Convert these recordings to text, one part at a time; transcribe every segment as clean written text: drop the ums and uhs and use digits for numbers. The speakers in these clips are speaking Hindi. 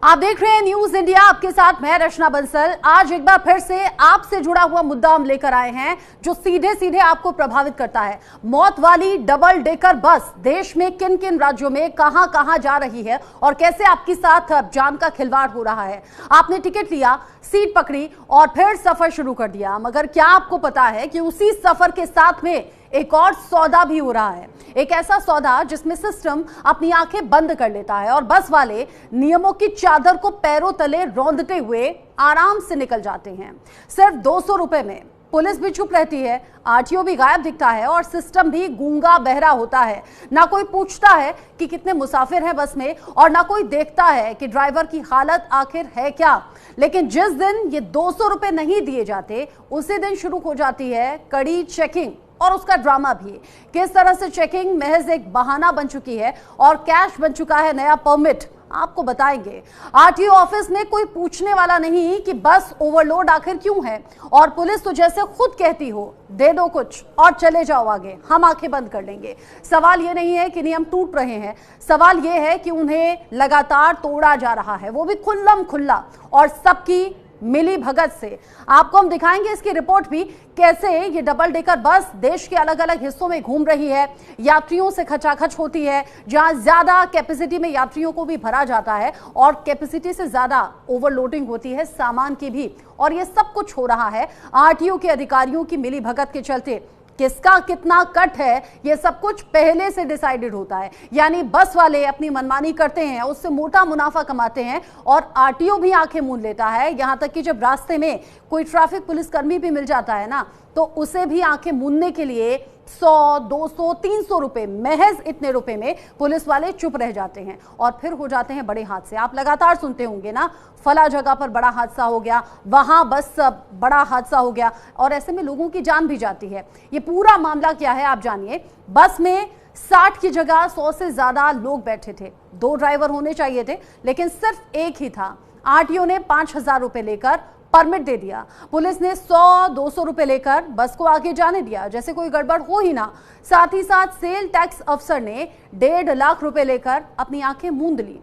आप देख रहे हैं न्यूज इंडिया, आपके साथ मैं रचना बंसल। आज एक बार फिर से आपसे जुड़ा हुआ मुद्दा हम लेकर आए हैं जो सीधे सीधे आपको प्रभावित करता है। मौत वाली डबल डेकर बस देश में किन किन राज्यों में कहां कहां जा रही है और कैसे आपके साथ जान का खिलवाड़ हो रहा है। आपने टिकट लिया, सीट पकड़ी और फिर सफर शुरू कर दिया, मगर क्या आपको पता है कि उसी सफर के साथ में एक और सौदा भी हो रहा है। एक ऐसा सौदा जिसमें सिस्टम अपनी आंखें बंद कर लेता है और बस वाले नियमों की चादर को पैरों तले रौंदते हुए आराम से निकल जाते हैं। सिर्फ 200 रुपए में पुलिस भी चुप रहती है, आरटीओ भी गायब दिखता है और सिस्टम भी गूंगा बहरा होता है। ना कोई पूछता है कि कितने मुसाफिर हैं बस में और ना कोई देखता है कि ड्राइवर की हालत आखिर है क्या। लेकिन जिस दिन ये 200 रुपए नहीं दिए जाते उसी दिन शुरू हो जाती है कड़ी चेकिंग और उसका ड्रामा भी। किस तरह से चेकिंग महज एक बहाना बन चुकी है और कैश बन चुका है नया परमिट, आपको बताएंगे। आरटीओ ऑफिस में कोई पूछने वाला नहीं कि बस ओवरलोड आखिर क्यों है, और पुलिस तो जैसे खुद कहती हो दे दो कुछ और चले जाओ आगे, हम आंखें बंद कर लेंगे। सवाल ये नहीं है कि नियम टूट रहे हैं, सवाल ये है कि उन्हें लगातार तोड़ा जा रहा है, वो भी खुल्लम खुल्ला और सबकी मिली भगत से। आपको हम दिखाएंगे इसकी रिपोर्ट भी, कैसे ये डबल डेकर बस देश के अलग अलग हिस्सों में घूम रही है, यात्रियों से खचाखच होती है, जहां ज्यादा कैपेसिटी में यात्रियों को भी भरा जाता है और कैपेसिटी से ज्यादा ओवरलोडिंग होती है सामान की भी। और ये सब कुछ हो रहा है आरटीओ के अधिकारियों की मिली भगत के चलते। किसका कितना कट है ये सब कुछ पहले से डिसाइडेड होता है, यानी बस वाले अपनी मनमानी करते हैं, उससे मोटा मुनाफा कमाते हैं और आरटीओ भी आंखें मूंद लेता है। यहां तक कि जब रास्ते में कोई ट्रैफिक पुलिसकर्मी भी मिल जाता है ना, तो उसे भी आंखें मूंदने के लिए 100, 200, 300 रुपए, महज इतने रुपए में पुलिस वाले चुप रह जाते हैं और फिर हो जाते हैं बड़े हादसे। आप लगातार सुनते होंगे ना, फला जगह पर बड़ा हादसा हो गया, वहां बस बड़ा हादसा हो गया, और ऐसे में लोगों की जान भी जाती है। ये पूरा मामला क्या है आप जानिए। बस में 60 की जगह 100 से ज्यादा लोग बैठे थे, 2 ड्राइवर होने चाहिए थे, लेकिन सिर्फ एक ही था। आरटीओ ने 5000 रुपए लेकर परमिट दे दिया, पुलिस ने 100-200 रुपए लेकर बस को आगे जाने दिया जैसे कोई गड़बड़ हो ही ना। साथ ही साथ सेल टैक्स अफसर ने 1.5 लाख रुपए लेकर अपनी आंखें मूंद ली।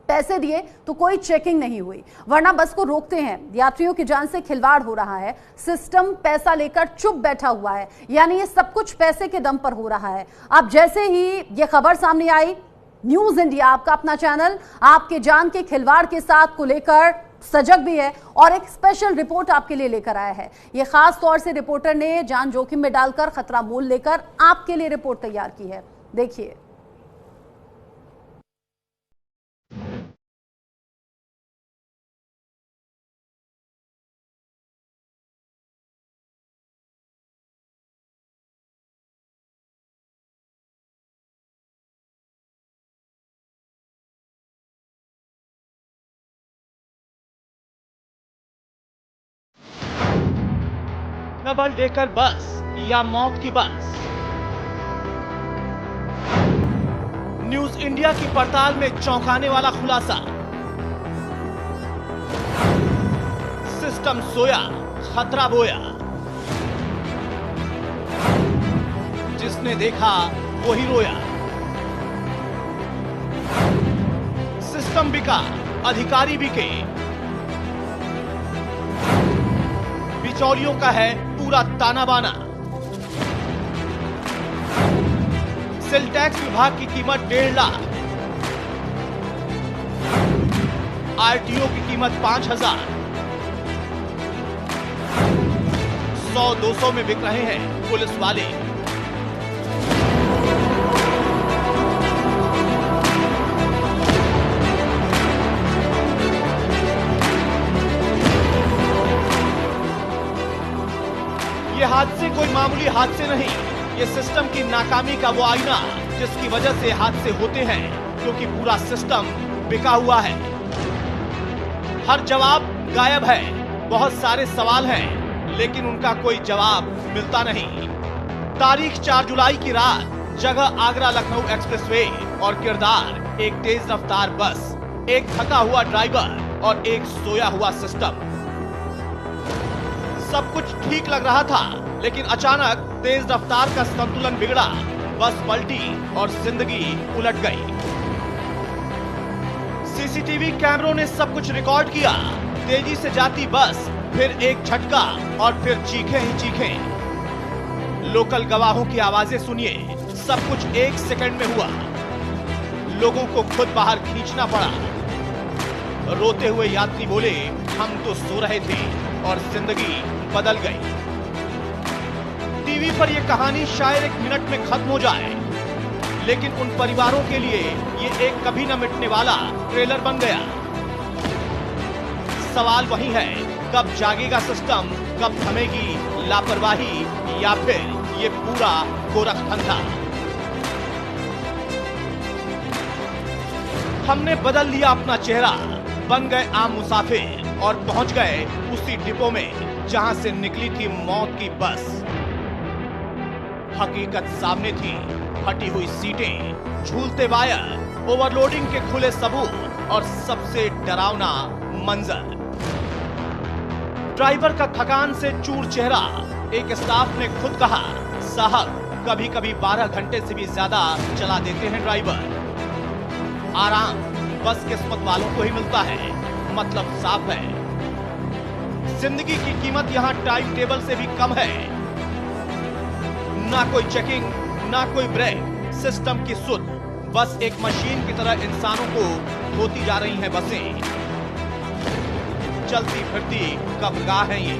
पैसे दिए तो कोई चेकिंग नहीं हुई, वरना बस को रोकते हैं। यात्रियों की जान से खिलवाड़ हो रहा है, सिस्टम पैसा लेकर चुप बैठा हुआ है, यानी ये सब कुछ पैसे के दम पर हो रहा है। अब जैसे ही ये खबर सामने आई, न्यूज इंडिया, आपका अपना चैनल, आपके जान के खिलवाड़ के साथ को लेकर सजग भी है और एक स्पेशल रिपोर्ट आपके लिए लेकर आया है। ये खास तौर से रिपोर्टर ने जान जोखिम में डालकर, खतरा मोल लेकर आपके लिए रिपोर्ट तैयार की है। देखिए। डबल डेकर बस या मौत की बस। न्यूज इंडिया की पड़ताल में चौंकाने वाला खुलासा। सिस्टम सोया, खतरा बोया। जिसने देखा वही रोया। सिस्टम बिका, अधिकारी बिके। बिचौलियों का है पूरा ताना बाना। सेल टैक्स विभाग की कीमत 1.5 लाख, आरटीओ की कीमत 5000। 100-200 में बिक रहे हैं पुलिस वाले। ये हादसे कोई मामूली हादसे नहीं, ये सिस्टम की नाकामी का वो आईना जिसकी वजह से हादसे होते हैं, क्योंकि पूरा सिस्टम बिका हुआ है। हर जवाब गायब है, बहुत सारे सवाल हैं, लेकिन उनका कोई जवाब मिलता नहीं। तारीख 4 जुलाई की रात, जगह आगरा लखनऊ एक्सप्रेसवे और किरदार एक तेज रफ्तार बस, एक थका हुआ ड्राइवर और एक सोया हुआ सिस्टम। सब कुछ ठीक लग रहा था, लेकिन अचानक तेज रफ्तार का संतुलन बिगड़ा, बस पलटी और जिंदगी उलट गई। सीसीटीवी कैमरों ने सब कुछ रिकॉर्ड किया। तेजी से जाती बस, फिर एक झटका और फिर चीखें ही चीखें। लोकल गवाहों की आवाजें सुनिए। सब कुछ 1 सेकंड में हुआ। लोगों को खुद बाहर खींचना पड़ा। रोते हुए यात्री बोले, हम तो सो रहे थे और जिंदगी बदल गई। टीवी पर यह कहानी शायद 1 मिनट में खत्म हो जाए, लेकिन उन परिवारों के लिए ये एक कभी न मिटने वाला ट्रेलर बन गया। सवाल वही है, कब जागेगा सिस्टम, कब थमेगी लापरवाही, या फिर ये पूरा गोरखधंधा। हमने बदल लिया अपना चेहरा, बन गए आम मुसाफिर और पहुंच गए उसी डिपो में जहां से निकली थी मौत की बस। हकीकत सामने थी, फटी हुई सीटें, झूलते वायर, ओवरलोडिंग के खुले सबूत और सबसे डरावना मंजर। ड्राइवर का थकान से चूर चेहरा। एक स्टाफ ने खुद कहा, साहब कभी कभी 12 घंटे से भी ज्यादा चला देते हैं ड्राइवर। आराम बस किस्मत वालों को ही मिलता है, मतलब साफ है। जिंदगी की कीमत यहाँ टाइम टेबल से भी कम है। ना कोई चेकिंग, ना कोई ब्रेक, सिस्टम की सुध। बस एक मशीन की तरह इंसानों को धोती जा रही हैं बसें। चलती फिरती कब्रगाह है ये।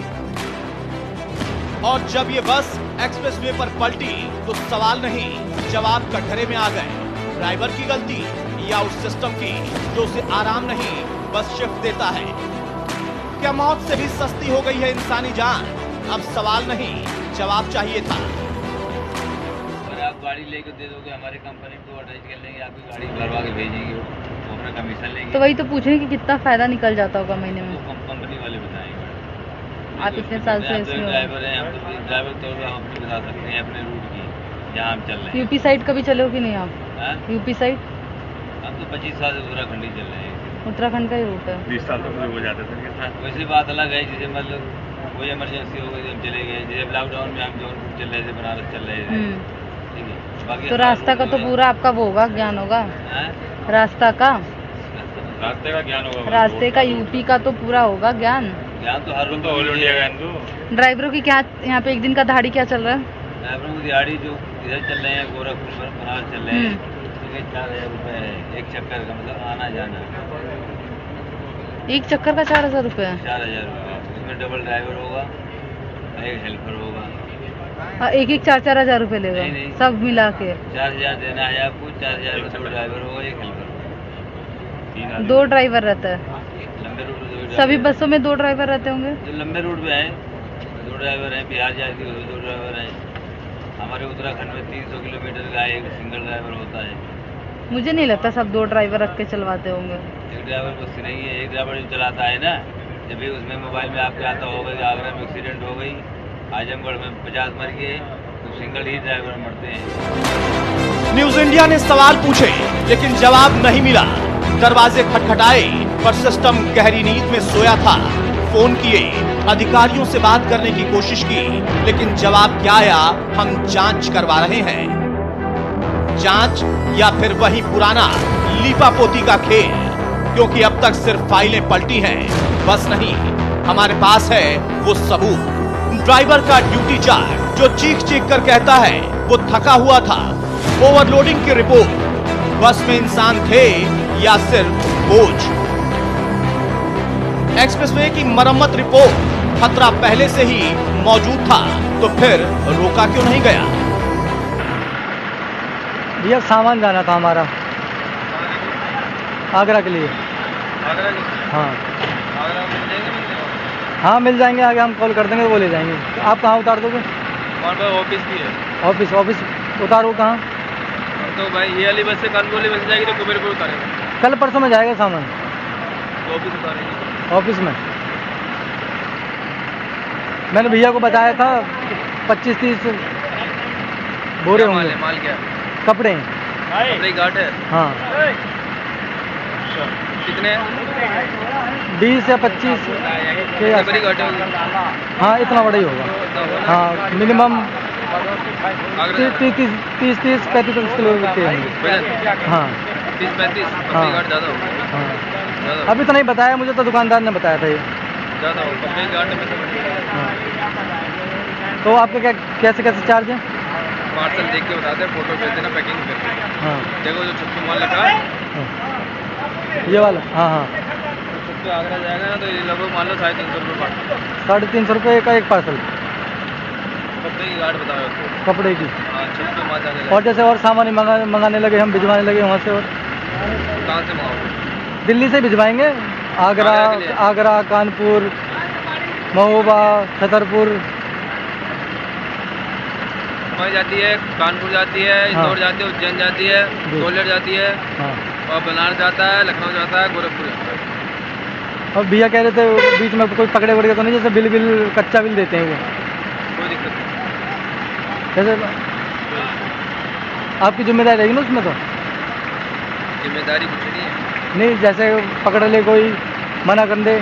और जब ये बस एक्सप्रेसवे पर पलटी तो सवाल नहीं, जवाब कटघरे में आ गए। ड्राइवर की गलती या उस सिस्टम की जो उसे आराम नहीं बस शिफ्ट देता है। क्या मौत से भी सस्ती हो गई है इंसानी जान? अब सवाल नहीं, जवाब चाहिए था। आप गाड़ी लेके दे दोगे हमारी कंपनी को अटैच कर लेंगे, आपकी गाड़ी भरवा के भेजेंगे, वो अपना कमीशन लेंगे। तो वही तो पूछे कि कितना फायदा निकल जाता होगा महीने में? तो कंपनी वाले बताएंगे। आप इतने साल से इसमें ड्राइवर हैं, हम तो ड्राइवर तो हम भी बता सकते हैं अपने रूट की, जहाँ हम चल रहे हैं। यूपी साइड कभी चले हो कि नहीं आप? यूपी साइड हम तो 25 साल से उत्तराखंड ही चल रहे हैं। उत्तराखंड का ही रूट है। 20 साल तक हो जाते थे। वैसे बात अलग है, जैसे मतलब कोई इमरजेंसी हो गई हम चले गए, जैसे लॉकडाउन में हम जौनपुर चल रहे थे, बनारस चल रहे थे। तो रास्ता का तो पूरा आपका वो होगा, ज्ञान होगा रास्ता का? रास्ते का ज्ञान होगा, रास्ते का यूपी का तो पूरा होगा ज्ञान। ज्ञान तो हर रोज तो ऑल इंडिया का। ड्राइवरों की क्या यहाँ पे एक दिन का दिहाड़ी क्या चल रहा है? ड्राइवरों की दिहाड़ी जो इधर चल रहे हैं, गोरखपुर बनारस चल रहे हैं, 4,000 रुपए है एक चक्कर का, मतलब आना जाना। एक चक्कर का 4,000 रुपए है? 4,000 रुपए। उसमें डबल ड्राइवर होगा, एक हेल्पर होगा। एक 4-4 हजार रुपए लेगा? नहीं। सब मिला के 4,000 देना है आपको। 4,000 में 2 ड्राइवर होगा, एक हेल्पर। 2 ड्राइवर रहता है लंबे रूट पे? सभी बसों में 2 ड्राइवर रहते होंगे? जो लंबे रूट पे है 2 ड्राइवर हैं, बिहार जाती है 2 ड्राइवर हैं। हमारे उत्तराखंड में 300 किलोमीटर का एक सिंगल ड्राइवर होता है। मुझे नहीं लगता सब 2 ड्राइवर रख के चलवाते होंगे। एक ड्राइवर कुछ नहीं है, एक ड्राइवर जो चलाता है ना, जब भी उसमें मोबाइल में आपके आता होगा कि आगरा में एक्सीडेंट हो गई, आजमगढ़ में 50 मर गए, तो सिंगल ही ड्राइवर मरते हैं। न्यूज इंडिया ने सवाल पूछे लेकिन जवाब नहीं मिला। दरवाजे खटखटाए पर सिस्टम गहरी नींद में सोया था। फोन किए, अधिकारियों से बात करने की कोशिश की, लेकिन जवाब क्या आया, हम जांच करवा रहे हैं। जांच या फिर वही पुराना लीपापोती का खेल, क्योंकि अब तक सिर्फ फाइलें पलटी हैं, बस नहीं, हमारे पास है वो सबूत। ड्राइवर का ड्यूटी चार्ट जो चीख चीख कर कहता है वो थका हुआ था। ओवरलोडिंग की रिपोर्ट, बस में इंसान थे या सिर्फ बोझ। एक्सप्रेसवे की मरम्मत रिपोर्ट, खतरा पहले से ही मौजूद था, तो फिर रोका क्यों नहीं गया? भैया सामान जाना था हमारा आगरा के लिए। आगरा? हाँ आगरा मिल जाएंगे? हाँ मिल जाएंगे, आगे हम कॉल कर देंगे, वो ले जाएंगे। आप कहाँ उतार दोगे? हमारे पास ऑफिस भी है। ऑफिस उतारो कहाँ? तो भाई ये वाली बस से कानपुर बस जाएगी तो कुबेरपुर उतारेगा। कल परसों में जाएगा सामान तो ऑफिस उतारेगी। ऑफिस में। मैंने भैया को बताया था 25-30 बोरे होंगे। माल क्या? कपड़े घाट है। हाँ कितने? 20 या 25 के बड़ी घाट है। हाँ इतना बड़ा ही होगा। हाँ मिनिमम 30-35 किलो के होंगे। हाँ 30-35 हाँ घाट ज़्यादा होगा। हाँ अभी तो नहीं बताया मुझे, तो दुकानदार ने बताया था ये। ज़्यादा हो कपड़े के आटे में तो तो आपके क्या कैसे कैसे चार्ज है? पार्सल देख के बताते हैं, फोटो भेज देना, पैकिंग करके। हाँ देखो जो छुट्टी माल लिखा है, ये वाला, हाँ हाँ, छुट्टी आगरा जाएगा ना तो ये लगभग मान लो 350 रुपये पार्सल। 350 रुपये का एक पार्सल कपड़े की गार्ड बताओ उसको। कपड़े की। हाँ छुट्टी माल जाने और जैसे और सामान मंगाने लगे, हम भिजवाने लगे वहाँ से, और कहाँ से मंगाओगे? दिल्ली से भिजवाएंगे, आगरा, आगरा के लिए? आगरा, कानपुर, महोबा, छतरपुर। वहाँ जाती है, कानपुर जाती है, इंदौर जाती है, उज्जैन जाती है, ग्वालियर जाती है, हाँ, और बनारस जाता है, लखनऊ जाता है, गोरखपुर जाता है। और भैया कह रहे थे बीच में कोई पकड़े वकड़े तो नहीं, जैसे बिल कच्चा बिल देते हैं वो, कोई दिक्कत नहीं। जैसे आपकी जिम्मेदारी रहेगी ना उसमें? तो जिम्मेदारी कुछ नहीं है। नहीं, जैसे पकड़ ले कोई, मना कर दे।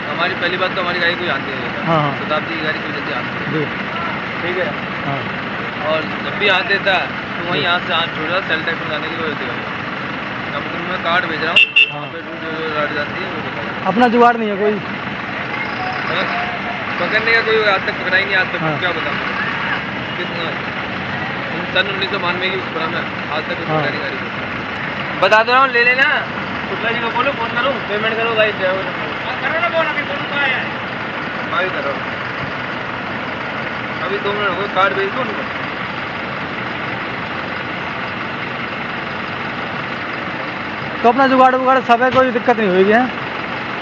हमारी पहली बात तो हमारी गाड़ी कोई आती है, हाँ हाँ शताब्दी की गाड़ी कोई जल्दी आती है, जी, ठीक है। हाँ और जब भी हाथ देता है तो वहीं यहाँ से हाथ छोड़ रहा, सेल टैक्स में जाने की जरूरत है। अब तो मैं कार्ड भेज रहा हूँ, हाँ। वहाँ पे जो लड़ जाती है वो बताओ। अपना जुगाड़ नहीं है कोई? पकड़ने का कोई आज तक पकड़ा ही नहीं, आज तक। हाँ। क्या बताऊँ कितना सन 1992 की पुराना में आज तक हाँ। पकड़ा नहीं गाड़ी को। बता दे रहा हूँ, ले लेना। पुतला जी को बोलो, फोन करो, पेमेंट करो भाई, ड्राइवर करो ना, फोन अभी फोन तो आया है, अभी कर रहा हूँ, अभी 2 मिनट हो गए, कार्ड भेज दो उनको। तो अपना जुगाड़ वुगाड़ सब है, कोई दिक्कत नहीं होगी है?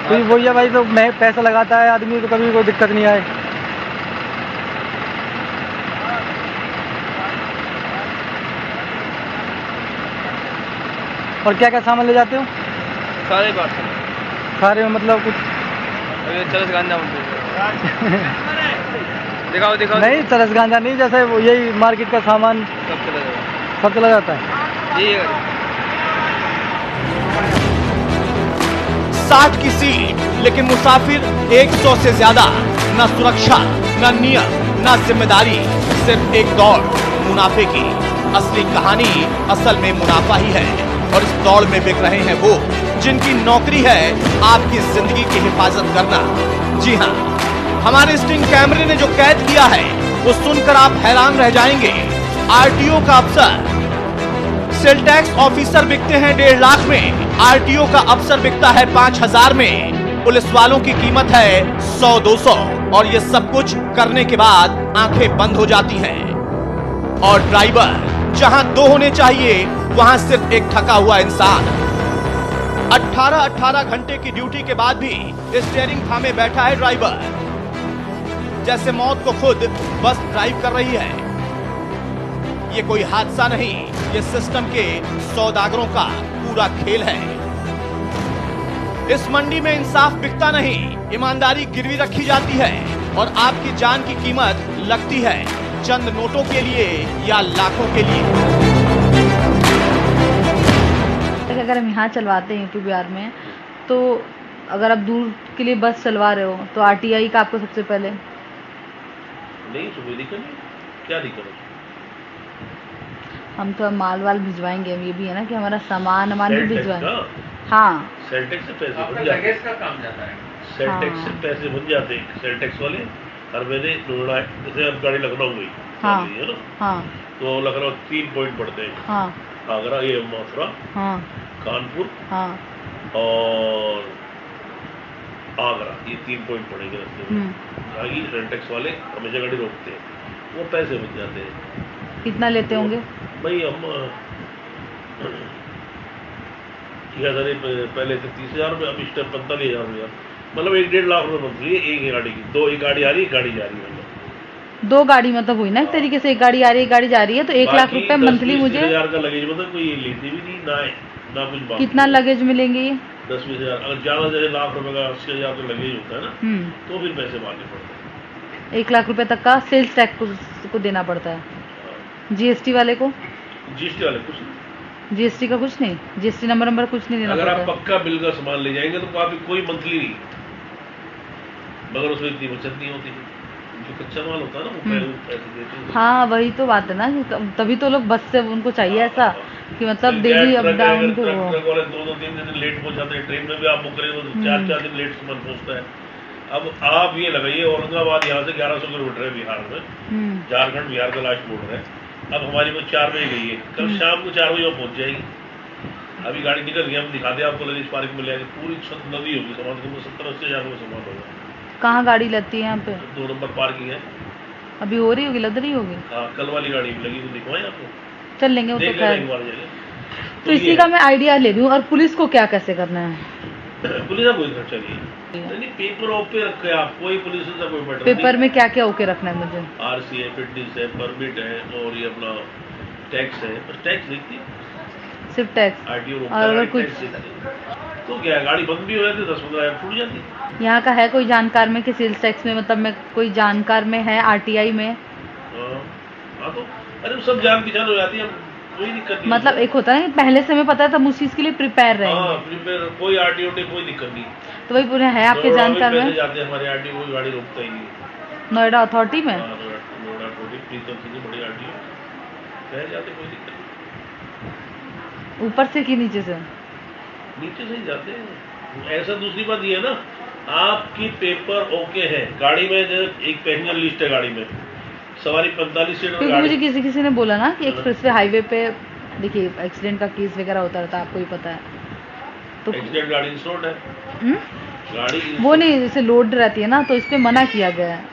कोई वही है भाई, तो मैं पैसा लगाता है आदमी तो कभी कोई दिक्कत नहीं आए। और क्या क्या सामान ले जाते हो? सारे पार्सल सारे में मतलब कुछ अभी चरस गांजा दिखाओ दिखाओ। नहीं, चरस गांजा नहीं, जैसे वो यही मार्केट का सामान सब चला जाएगा, सब चला जाता है। यही है। 60 की सीट, लेकिन मुसाफिर 100 से ज्यादा। न सुरक्षा, न नियम, न जिम्मेदारी, सिर्फ एक दौड़ मुनाफे की। असली कहानी असल में मुनाफा ही है, और इस दौड़ में बिक रहे हैं वो जिनकी नौकरी है आपकी जिंदगी की हिफाजत करना। जी हाँ, हमारे स्टिंग कैमरे ने जो कैद किया है वो सुनकर आप हैरान रह जाएंगे। आरटीओ का अफसर, सेल टैक्स ऑफिसर बिकते हैं 1.5 लाख में, आरटीओ का अफसर बिकता है 5000 में, पुलिस वालों की कीमत है 100-200, और ये सब कुछ करने के बाद आंखें बंद हो जाती हैं। और ड्राइवर, जहां 2 होने चाहिए वहां सिर्फ एक थका हुआ इंसान। 18 घंटे की ड्यूटी के बाद भी स्टीयरिंग थामे बैठा है ड्राइवर, जैसे मौत को खुद बस ड्राइव कर रही है। ये कोई हादसा नहीं, ये सिस्टम के सौदागरों का पूरा खेल है। इस मंडी में इंसाफ बिकता नहीं, ईमानदारी गिरवी रखी जाती है, और आपकी जान की कीमत लगती है चंद नोटों के लिए या लाखों के लिए। अगर हम यहाँ चलवाते हैं यूपी बिहार में, तो अगर आप दूर के लिए बस चलवा रहे हो तो आरटीआई का आपको सबसे पहले नहीं, कोई दिक्कत नहीं, क्या दिक्कत है? हम तो माल वाल भिजवाएंगे, ये भी है ना कि हमारा सामान भी सेल टैक्स भिजवाएंगे। का? हाँ, सेल टैक्स से पैसे बन जाते हैं, का काम जाता है। सेल टैक्स से हाँ। पैसे बन जाते हैं। सेल टैक्स वाले हर महीने नोएडा, जैसे अब गाड़ी लखनऊ गई हाँ। है ना, हाँ, तो लखनऊ 3 पॉइंट पड़ते हैं, हाँ, आगरा, ये मथुरा, हाँ, कानपुर हाँ, और आगरा, ये 3 पॉइंट पड़ेंगे रास्ते में। आगे सेल टैक्स वाले हमेशा गाड़ी रोकते हैं, वो पैसे बन जाते हैं। कितना लेते होंगे? भाई हम पहले से 30,000 रुपये, अब इस टाइम 45,000 रुपया, मतलब 1-1.5 लाख रुपये मंथली है एक ही गाड़ी की। 2 एक गाड़ी आ रही है, एक गाड़ी जा रही है, मतलब 2 गाड़ी मतलब हुई ना एक तरीके से, एक गाड़ी आ रही है, एक गाड़ी जा रही है, तो 1 लाख रुपए मंथली मुझे। 10-20 का लगेज, मतलब कोई लेती भी नहीं ना कुछ बात। कितना लगेज मिलेंगे ये? 10-20 हज़ार, अगर ज्यादा जैसे लाख रुपए का 80,000 का लगेज होता है ना, तो फिर पैसे मारने पड़ते हैं। 1 लाख रुपए तक का सेल्स टैक्स को देना पड़ता है। जीएसटी वाले को? जीएसटी वाले कुछ नहीं, जीएसटी का कुछ नहीं, जीएसटी नंबर कुछ नहीं देना अगर पड़ता आप पक्का बिल का सामान ले जाएंगे तो आपकी कोई मंथली नहीं, मगर उसमें इतनी बचत नहीं होती। जो कच्चा माल होता है ना, वो पैसे देते हैं। हाँ, वही तो बात है ना, तभी तो लोग बस से उनको चाहिए ऐसा कि मतलब डेली अप डाउन पे वो ट्रक वाले 2-3 दिन लेट पहुंच जाते हैं। ट्रेन में भी आप बुक करें तो 4-4 दिन लेट सामान पहुंचता है। अब आप ये लगाइए औरंगाबाद यहाँ से 1100 किलोमीटर है बिहार में, झारखंड बिहार का लास्ट बॉर्डर है। अब हमारी वो 4 बजे गई है, कल शाम को 4 बजे पहुंच जाएगी। अभी गाड़ी निकल गई, हम दिखाते हैं आपको, लगेज पार्क में ले आएंगे, पूरी नदी होगी, सामान कम 70-80 हज़ार का सामान होगा। कहाँ गाड़ी लगती है यहाँ पे? 2 नंबर पार्किंग है। अभी हो रही होगी, लग रही होगी। हाँ, कल वाली गाड़ी भी लगी तो दिखवाएं आपको, चल लेंगे वो तो खैर। तो ये इसी का मैं आइडिया ले लूँ। और पुलिस को क्या कैसे करना है? पुलिस का कोई खर्चा नहीं, पेपर ओके रखे आप, कोई पुलिस का कोई मैटर पेपर में क्या क्या ओके रखना है मुझे? RC है, फिटनेस है, परमिट है और ये अपना टैक्स है। बस टैक्स देखती है, सिर्फ टैक्स। RTO और अगर कुछ तो क्या है, गाड़ी बंद भी हो जाती है, 10-15 हज़ार छूट जाती। यहाँ का है कोई जानकार में कि सेल्स टैक्स में, मतलब मैं कोई जानकार में है RTI में? हाँ तो अरे सब जान पहचान हो जाती है, कोई दिक्कत नहीं। मतलब एक होता है पहले से हमें पता है, तब उस चीज के लिए प्रिपेयर रहेंगे। हाँ, प्रिपेयर, कोई RTO नहीं, कोई दिक्कत नहीं। तो वही पूरे है आपके जानकार में? जाते हैं हमारे RTO, कोई गाड़ी रोकता ही नहीं। नोएडा अथॉरिटी में? नोएडा अथॉरिटी, प्रीतम सिंह बड़ी RTO रह जाते, कोई दिक्कत नहीं। ऊपर से कि नीचे से? नीचे से ही जाते हैं। ऐसा दूसरी बात ये है ना, आपकी पेपर ओके है गाड़ी में, एक पैसेंजर लिस्ट है गाड़ी में, सवारी 45 सीट। क्योंकि मुझे किसी ने बोला ना कि एक्सप्रेसवे हाईवे पे देखिए एक्सीडेंट का केस वगैरह होता रहता है, आपको ही पता है। तो एक्सीडेंट गाड़ी इंश्योर्ड है, गाड़ी वो नहीं, जैसे लोड रहती है ना, तो इस पे मना किया गया है,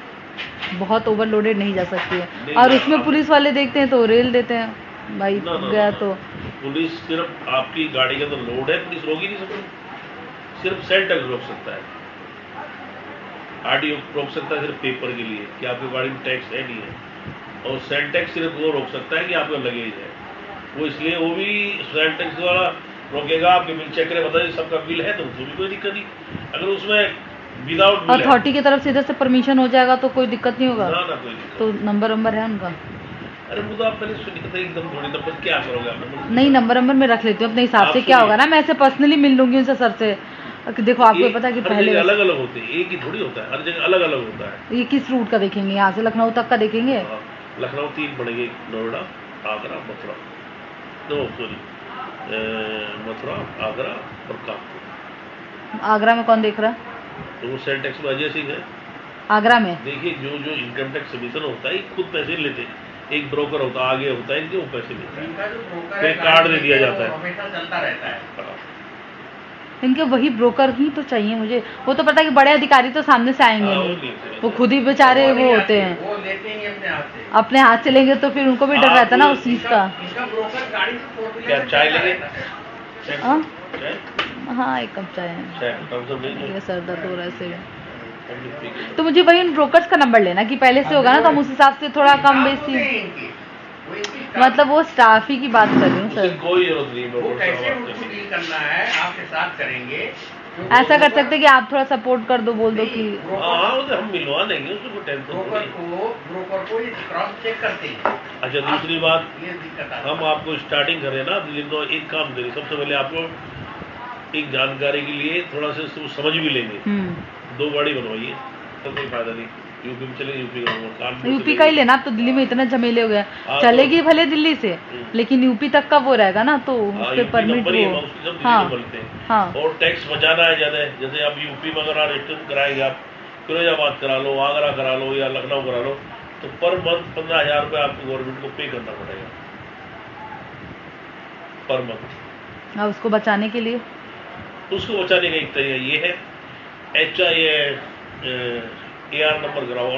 बहुत ओवरलोडेड नहीं जा सकती है। और उसमें पुलिस वाले देखते हैं तो रेल देते हैं भाई गया तो। पुलिस सिर्फ आपकी गाड़ी का तो लोड है, पुलिस रोक ही नहीं सकती, सिर्फ सेल टैक्स रोक सकता है। RTO रोक सकता है सिर्फ पेपर के लिए कि आपकी गाड़ी में टैक्स है नहीं है, और सेल टैक्स सिर्फ वो रोक सकता है कि आपका लगेज है। वो इसलिए वो भी सेल टैक्स वाला रोकेगा, आपके बिल चेक करे, बताइए सबका बिल है तो उसमें भी कोई दिक्कत नहीं। अगर उसमें विदाउट अथॉरिटी की तरफ से इधर से परमिशन हो जाएगा तो कोई दिक्कत नहीं होगा ना कोई दिक्कत। तो नंबर है उनका? अरे वो तो आप पहले सुनिए, एकदम थोड़ी नंबर क्या करोगे आप? नहीं, नंबर में रख लेती हूँ अपने हिसाब से। क्या होगा ना, मैं ऐसे पर्सनली मिल लूंगी उनसे सर से। देखो आपको पता है कि पहले अलग अलग होते हैं, एक ही थोड़ी होता है, हर जगह अलग अलग होता है। ये किस रूट का देखेंगे? यहाँ से लखनऊ तक का देखेंगे? लखनऊ 3 पड़ेंगे, नोएडा, आगरा, मथुरा, मथुरा, आगरा और कानपुर। आगरा में कौन देख रहा है? तो वो सेल टैक्स में अजय सिंह है आगरा में। देखिए जो इनकम टैक्स सबमिशन होता है खुद पैसे लेते हैं, एक ब्रोकर होता है आगे होता है इनके, वो पैसे लेता है, फिर कार्ड दे दिया जाता है, हमेशा चलता रहता है। इनके वही ब्रोकर ही तो चाहिए मुझे। वो तो पता है कि बड़े अधिकारी तो सामने से आएंगे नहीं, वो खुद ही बेचारे वो होते हैं, वो लेते ही अपने हाथ से लेंगे तो फिर उनको भी डर रहता है ना उस चीज का। इनका ब्रोकर गाड़ी से क्या चाय लेंगे? हाँ, एक कप चाय है, सर दर्द हो रहा है इससे। तो मुझे वही उन ब्रोकर्स का नंबर लेना कि पहले से होगा ना, तो हम उस हिसाब से थोड़ा कम बेसी, मतलब वो स्टाफ ही की बात कर रही हूँ सर। कोई जरूरत नहीं, वो कैसे उनको डील करना है आपके साथ करेंगे। ऐसा कर सकते कि आप थोड़ा सपोर्ट कर दो, बोल दो कि हाँ हम मिलवा देंगे, उसको टेंशन ब्रोकर को क्रॉस चेक करते हैं। अच्छा दूसरी बात, ये दिक्कत हम आपको स्टार्टिंग करें ना, एक काम करें, सबसे पहले आपको एक जानकारी के लिए थोड़ा सा समझ भी लेंगे। 2 गाड़ी बनवाइए तो कोई फायदा नहीं, यूपी में चले, यूपी का ही लेना। अब तो दिल्ली में इतना झमेले हो गया, चलेगी भले दिल्ली से, लेकिन यूपी तक का वो रहेगा ना, तो उस पे परमिट वो। हाँ, और टैक्स बचाना है ज्यादा, जैसे आप यूपी में अगर रजिस्ट्रेशन कराएंगे, आप फिरोजाबाद करा लो, आगरा करा लो या लखनऊ करा लो, तो पर मंथ 15,000 रुपये आपको गवर्नमेंट को पे करना पड़ेगा पर मंथ। अब उसको बचाने के लिए, उसको बचाने का एक तरीका ये है, AR नंबर कराओ,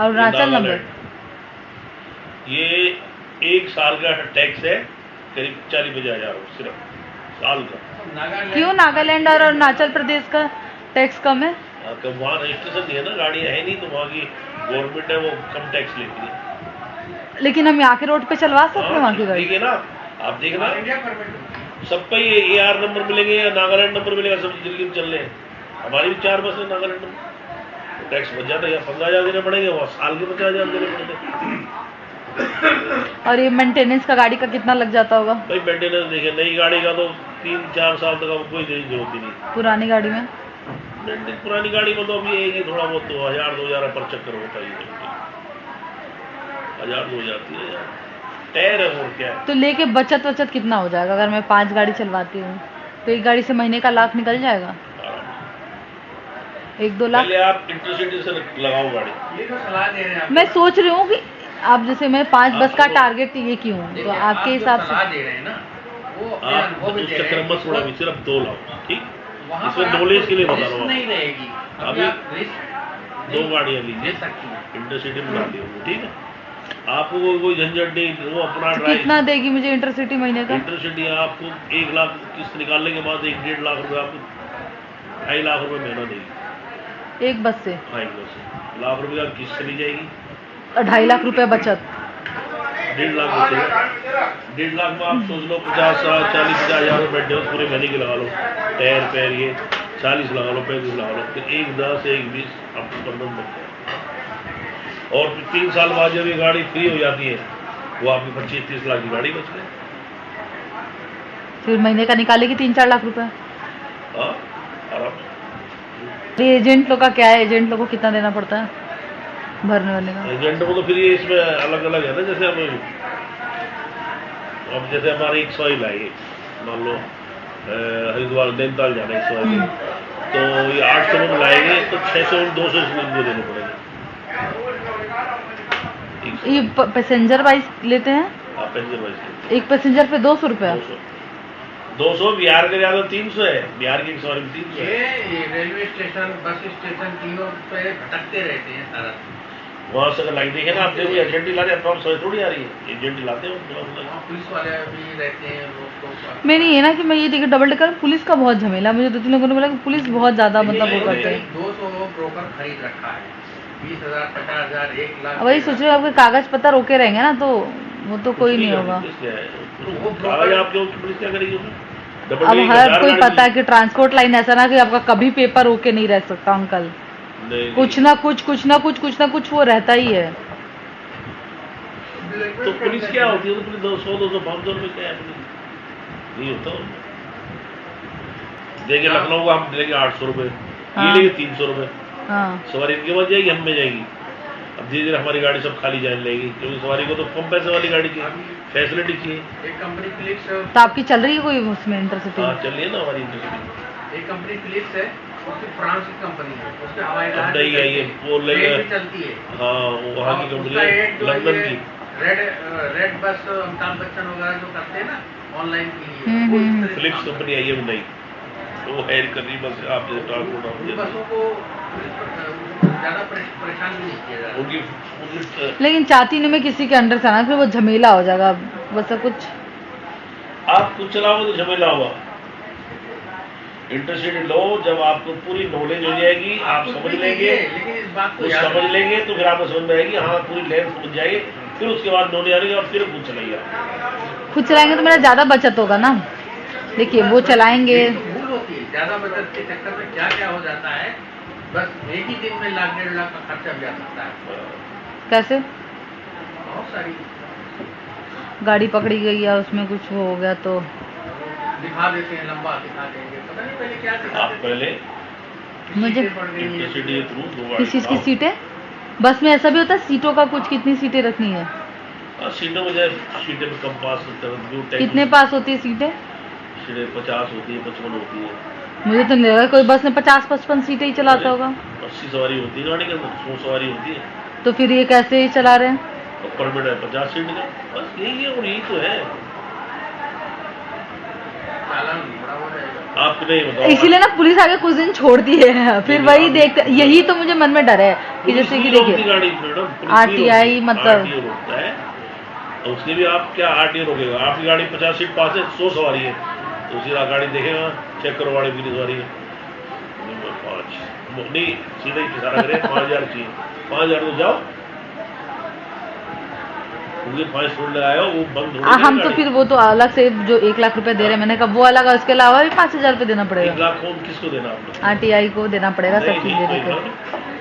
अरुणाचल नंबर। ये 1 साल का टैक्स है, करीब 40-50 हज़ार सिर्फ साल का। क्यों नागालैंड और अरुणाचल प्रदेश का टैक्स कम है? वहाँ रजिस्ट्रेशन नहीं है ना, गाड़ियाँ है नहीं, तो वहाँ की गवर्नमेंट है वो कम टैक्स लेती है। लेकिन हम यहाँ के रोड पे चलवा सकते हैं वहाँ की गाड़ी? ठीक है ना, आप देखना सबका ये AR नंबर मिलेंगे या नागालैंड नंबर मिलेगा, सब दिल्ली में चल रहे हैं। हमारी भी 4 बस है नागालैंड में, टैक्स बच जाता है, या 15,000 देने पड़ेंगे, वहाँ साल के 50,000 देने पड़ते। और ये मेंटेनेंस का गाड़ी का कितना लग जाता होगा? भाई मेंटेनेंस देखिए, नई गाड़ी का तो 3-4 साल तक कोई जरूरत ही नहीं। पुरानी गाड़ी में? पुरानी गाड़ी में तो अभी एक थोड़ा बहुत तो 1,000-2,000 पर चक्कर होता ही है, 1,000-2,000 3,000। टायर है और क्या है। तो लेके बचत वचत कितना हो जाएगा अगर मैं 5 गाड़ी चलवाती हूँ तो एक गाड़ी से महीने का लाख निकल जाएगा, 1-2 लाख। पहले आप इंटरसिटी से लगाओ गाड़ी। ये तो सलाह दे रहे हैं आप। मैं सोच रही हूँ कि आप जैसे मैं 5 बस का टारगेट ये क्यों, तो देखिए, आपके आप जो हिसाब सलाह से दे रहे हैं ना, वो अपने आप अनुभव भी उस दे रहे चक्कर हैं। में थोड़ा भी सिर्फ 2 लाओ, ठीक। वहाँ इसमें पर नॉलेज के लिए आपको बता रहा हूँ रिस्क नहीं रहेगी, अभी आप रिस्क 2 गाड़ियाँ ले लीजिए, सकती हैं। इंटरसिटी में डाली होगी, ठीक है। आपको कोई झंझट नहीं, वो अपना तो ड्राइव। कितना देगी मुझे इंटरसिटी महीने का? इंटरसिटी आपको 1 लाख किस्त निकालने के बाद 1-1.5 लाख रुपए आपको 2.5 लाख रुपए महीना देगी एक बस से? हाँ, 1 लाख से लाख रुपए की किस्त चली जाएगी, 2.5 लाख रुपए बचत। 1.5 लाख बचेगा। 1.5 लाख में आप सोच लो 50,000-40,000 बैठे हो, पूरे महीने के लगा लो, टायर पैर ये 40 लगा लो, 35 लगा लो, फिर 1-10 1-20 आपको 15 बच जाए। और फिर 3 साल बाद जब ये गाड़ी फ्री हो जाती है वो आपकी 25-30 लाख की गाड़ी बच गई। फिर महीने का निकालेगी 3-4 लाख रुपए। हाँ, आराम। ये एजेंट लोग का क्या है, एजेंट लोग को कितना देना पड़ता है भरने वाले का? एजेंट को तो फिर ये इसमें अलग अलग है ना, जैसे अब जैसे हमारे 100 ही लाएंगे, मान लो हरिद्वार नैनीताल जाना है 100 तो ये 800 में लाएंगे तो 600-200 इनको देने पड़ेंगे। ये पैसेंजर वाइज लेते हैं? हाँ, पैसेंजर वाइज एक पैसेंजर पे 200 रुपया? 200 बिहार के ज़्यादा 300 है, बिहार की सवारी में 300 है। ये रेलवे स्टेशन बस स्टेशन तीनों पे भटकते रहते हैं सारा। वहाँ से अगर लाइन देखे ना आप, देखो एजेंट ही लाते हैं, आप सवारी थोड़ी आ रही है, एजेंट ही लाते हैं। वहाँ पुलिस वाले भी रहते हैं लोग तो। मैं नहीं है ना कि मैं ये देखिए डबल डेकर पुलिस का बहुत झमेला, मुझे 2-3 लोगों ने बोला कि पुलिस बहुत ज्यादा मतलब वो करते हैं। 200 ब्रोकर खरीद रखा है, 20,000 50,000 1 लाख। वही सोच रहे हो आपके कागज पत्तर रोके रहेंगे ना तो वो तो कोई नहीं होगा। कागज आप क्यों, पुलिस क्या करेगी उसमें? अब हर कोई पता है कि ट्रांसपोर्ट लाइन ऐसा ना कि आपका कभी पेपर रोके नहीं रह सकता अंकल, कुछ ना कुछ वो रहता ही है। तो पुलिस क्या होती है? तो पुलिस 200-200-500 रुपये क्या है पुलिस? नहीं होता। देंगे लखनऊ को हम देंगे 800 रुपये, ये लेंगे 300 रुपये, हाँ। सवारी इनके पास जाएगी, हम में जाएगी। अब धीरे धीरे हमारी गाड़ी सब खाली जाने लगेगी, क्योंकि सवारी को तो कम पैसे वाली गाड़ी की फैसिलिटी चाहिए। एक कंपनी फिलिप्स तो आपकी चल रही है कोई उसमें इंटरसिटी? हाँ, चल रही है ना हमारी इंटरसिटी। एक कंपनी फिलिप्स है, उसकी फ्रांस की कंपनी है, उसके हवाई जहाज नहीं है ये, वो भी चलती है। हाँ, वो वहाँ की कंपनी है, लंदन की। रेड बस अमिताभ बच्चन वगैरह जो करते हैं ना ऑनलाइन के लिए, वो इस तरह से फिलिप्स काम कंपनी आई है नहीं, तो वो हायर कर रही बस आप जैसे ट्रांसपोर्ट उन बसों को ज्यादा परेशान भी नहीं किया जा रहा। उनकी लेकिन चाहती नहीं मैं किसी के अंडर से आना, फिर वो झमेला हो जाएगा बस कुछ। आप कुछ चलाओ तो झमेला होगा। इंटरसिटी लो, जब आपको पूरी नॉलेज हो जाएगी, आप समझ लेंगे, लेकिन इस बात को तो याद समझ लेंगे तो फिर आपको समझ में आएगी, हाँ पूरी लेंथ समझ जाएगी, फिर उसके बाद नॉलेज आ रही और फिर खुद चलाइए। खुद चलाएंगे तो मेरा ज्यादा बचत होगा ना। देखिए वो चलाएंगे, भूल होती है ज्यादा बचत के चक्कर में क्या क्या हो जाता है, बस एक ही दिन में 1-1.5 लाख का खर्चा भी आ सकता है। कैसे? बहुत सारी गाड़ी पकड़ी गई या उसमें कुछ हो गया तो दिखा देते हैं, लंबा दिखा देंगे, पता नहीं पहले क्या आप दिखाते थे। पहले मुझे सीटें पड़ गई हैं। इंटरसिटी के थ्रू 2 किस चीज की सीटें? बस में ऐसा भी होता है सीटों का कुछ कितनी सीटें रखनी है? सीटों में जाए, सीटें में कम पास होता है। कितने पास होती है सीटें? सीटें 50 होती है, 55 होती है। मुझे तो नहीं लगा कोई बस में 50-55 सीटें ही चलाता होगा। 80 सवारी होती है गाड़ी के अंदर, 100 सवारी होती है। तो फिर ये कैसे ही चला रहे हैं? और परमिट है 50 सीट का, बस यही है और यही तो है। चालान बड़ा हो जाएगा। आप नहीं बताओ। इसीलिए ना पुलिस आगे कुछ दिन छोड़ती है, फिर वही देखते, यही तो मुझे मन में डर है कि जैसे कि देखिए गाड़ी मैडम RTI मतलब RTO रोकता है, तो उसके भी आप क्या RTO रोकेगा? आपकी गाड़ी 50 सीट पास है, 100 सवारी है, तो उसी गाड़ी देखेगा, चेक करो गाड़ी कितनी सवारी है, 5 नहीं, सीधा ही इशारा करे 5,000 चाहिए, 5,000 तो जाओ, क्योंकि 5 फुट लगाया वो बंद हो हम तो फिर वो तो अलग से जो 1 लाख रुपए दे रहे हैं मैंने कहा वो अलग है, उसके अलावा भी 5,000 रुपए देना 1 पड़ेगा। लाख कौन किसको देना आपने? RTI को देना पड़ेगा सब चीज देने को।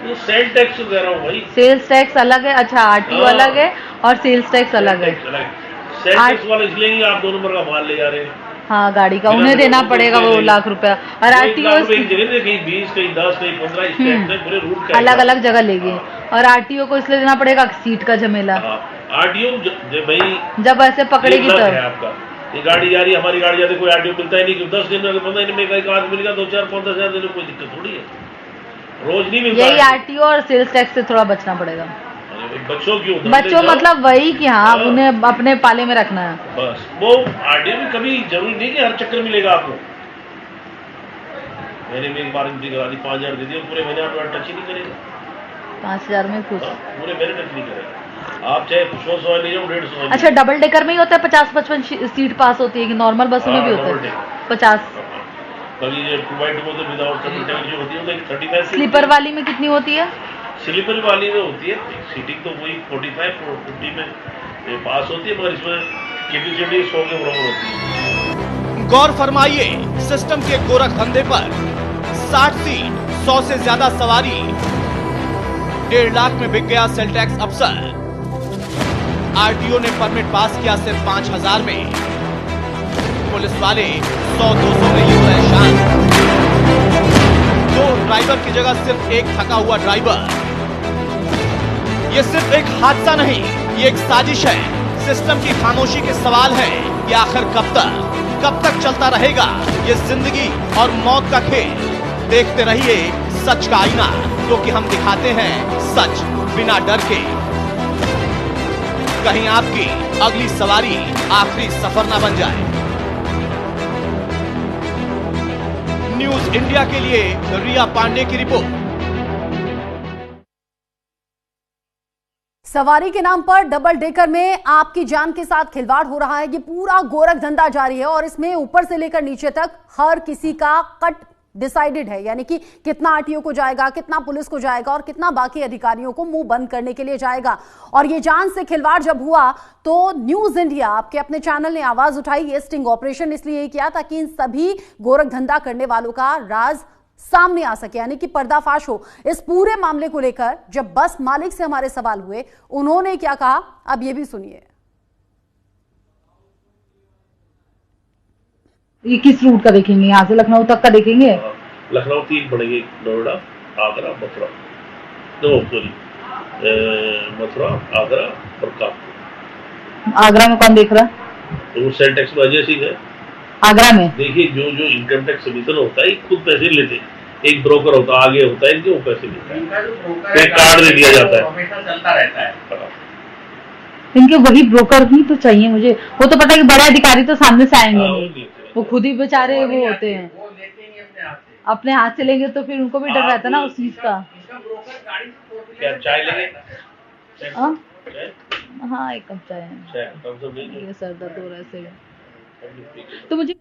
वो सेल टैक्स कह रहा हूँ भाई, सेल्स टैक्स अलग है, अच्छा RTO अलग है और सेल्स टैक्स अलग है। सेल टैक्स वाले इसलिए ही आप 2 नंबर का माल ले जा रहे हैं। हाँ गाड़ी का उन्हें देना पड़ेगा वो 1 लाख रुपया, और RTO एक जगह कहीं 20 कहीं 10 कहीं 15 इस टाइप से पूरे रूट का अलग अलग जगह लेगी, और RTO को इसलिए देना पड़ेगा सीट का झमेला। हाँ, आरटीओ भाई जब ऐसे पकड़ेगी ये लक तब है आपका, ये गाड़ी जा रही है, हमारी गाड़ी जाती है, कोई आरटीओ मिलता ही नहीं कि 10 दिन में 15 दिन में एक आदमी मिल गया, 2-4-5-10 दिन में कोई दिक्कत थोड़ी है, रोज नहीं मिलता। यही आरटीओ और सेल्स टैक्स से थोड़ा बचना पड़ेगा। बच्चों क्यों, बच्चों मतलब वही कि हाँ उन्हें अपने पाले में रखना है बस। वो आरटीओ में कभी जरूरी नहीं कि हर चक्कर मिलेगा आपको। मैंने भी एक बार एंट्री करा दी, 5000 दे दिया, पूरे महीने आप टच ही नहीं करेगा। 5000 में खुश, पूरे महीने टच नहीं करेगा। आप चाहे 100 ले जाओ, 150। अच्छा डबल डेकर में ही होता है 50-55 सीट पास होती है कि नॉर्मल बसों में भी होता है 50? कभी ये 2x2 तो विदाउट जो होती है 35। स्लीपर वाली में कितनी होती है? स्लीपर वाली में होती है सीटिंग तो वही 45-50 में पास होती है, मगर इसमें कैपेसिटी 100 के बराबर होती है। गौर फरमाइए, सिस्टम के गोरख धंधे पर 60 सीट, 100 से ज्यादा सवारी, 1.5 लाख में बिक गया सेल टैक्स अफसर। आरटीओ ने परमिट पास किया सिर्फ 5000 में। पुलिस वाले 100-200 में लिए हुए शान। 2 ड्राइवर की जगह सिर्फ एक थका हुआ ड्राइवर। ये सिर्फ एक हादसा नहीं, ये एक साजिश है। सिस्टम की खामोशी के सवाल है कि आखिर कब तक चलता रहेगा ये जिंदगी और मौत का खेल। देखते रहिए सच का आईना, क्योंकि हम दिखाते हैं सच बिना डर के। कहीं आपकी अगली सवारी आखिरी सफर ना बन जाए। न्यूज इंडिया के लिए रिया पांडे की रिपोर्ट। सवारी के नाम पर डबल डेकर में आपकी जान के साथ खिलवाड़ हो रहा है। ये पूरा गोरख धंधा जारी है और इसमें ऊपर से लेकर नीचे तक हर किसी का कट डिसाइडेड है, यानी कि कितना आरटीओ को जाएगा, कितना पुलिस को जाएगा और कितना बाकी अधिकारियों को मुंह बंद करने के लिए जाएगा। और ये जान से खिलवाड़ जब हुआ तो न्यूज इंडिया आपके अपने चैनल ने आवाज उठाई। ये स्टिंग ऑपरेशन इसलिए किया ताकि इन सभी गोरख धंधा करने वालों का राज सामने आ सके, यानी कि पर्दाफाश हो। इस पूरे मामले को लेकर जब बस मालिक से हमारे सवाल हुए, उन्होंने क्या कहा अब ये भी सुनिए। ये किस रूट का देखेंगे? यहाँ से लखनऊ तक का देखेंगे? लखनऊ 3 पड़ेगी, नोएडा, आगरा, मथुरा, सॉरी मथुरा, आगरा और कानपुर। आगरा में कौन देख रहा है? तो वो सेल टैक्स वजह से है आगरा में। देखिए जो इनकम टैक्स सबमिशन होता है खुद पैसे लेते हैं, एक ब्रोकर होता है आगे होता है इनके, वो पैसे लेता है, फिर कार्ड दे दिया जाता है, चलता रहता है। इनके वही ब्रोकर भी तो चाहिए मुझे। वो तो पता है कि बड़े अधिकारी तो सामने से आएंगे नहीं, वो खुद ही बेचारे वो होते हैं, अपने हाथ से लेंगे तो फिर उनको भी डर रहता है ना उस चीज का। क्या चाय लेंगे? हाँ एक कप चाय है, ये सर दर्द हो रहा है ऐसे। तो मुझे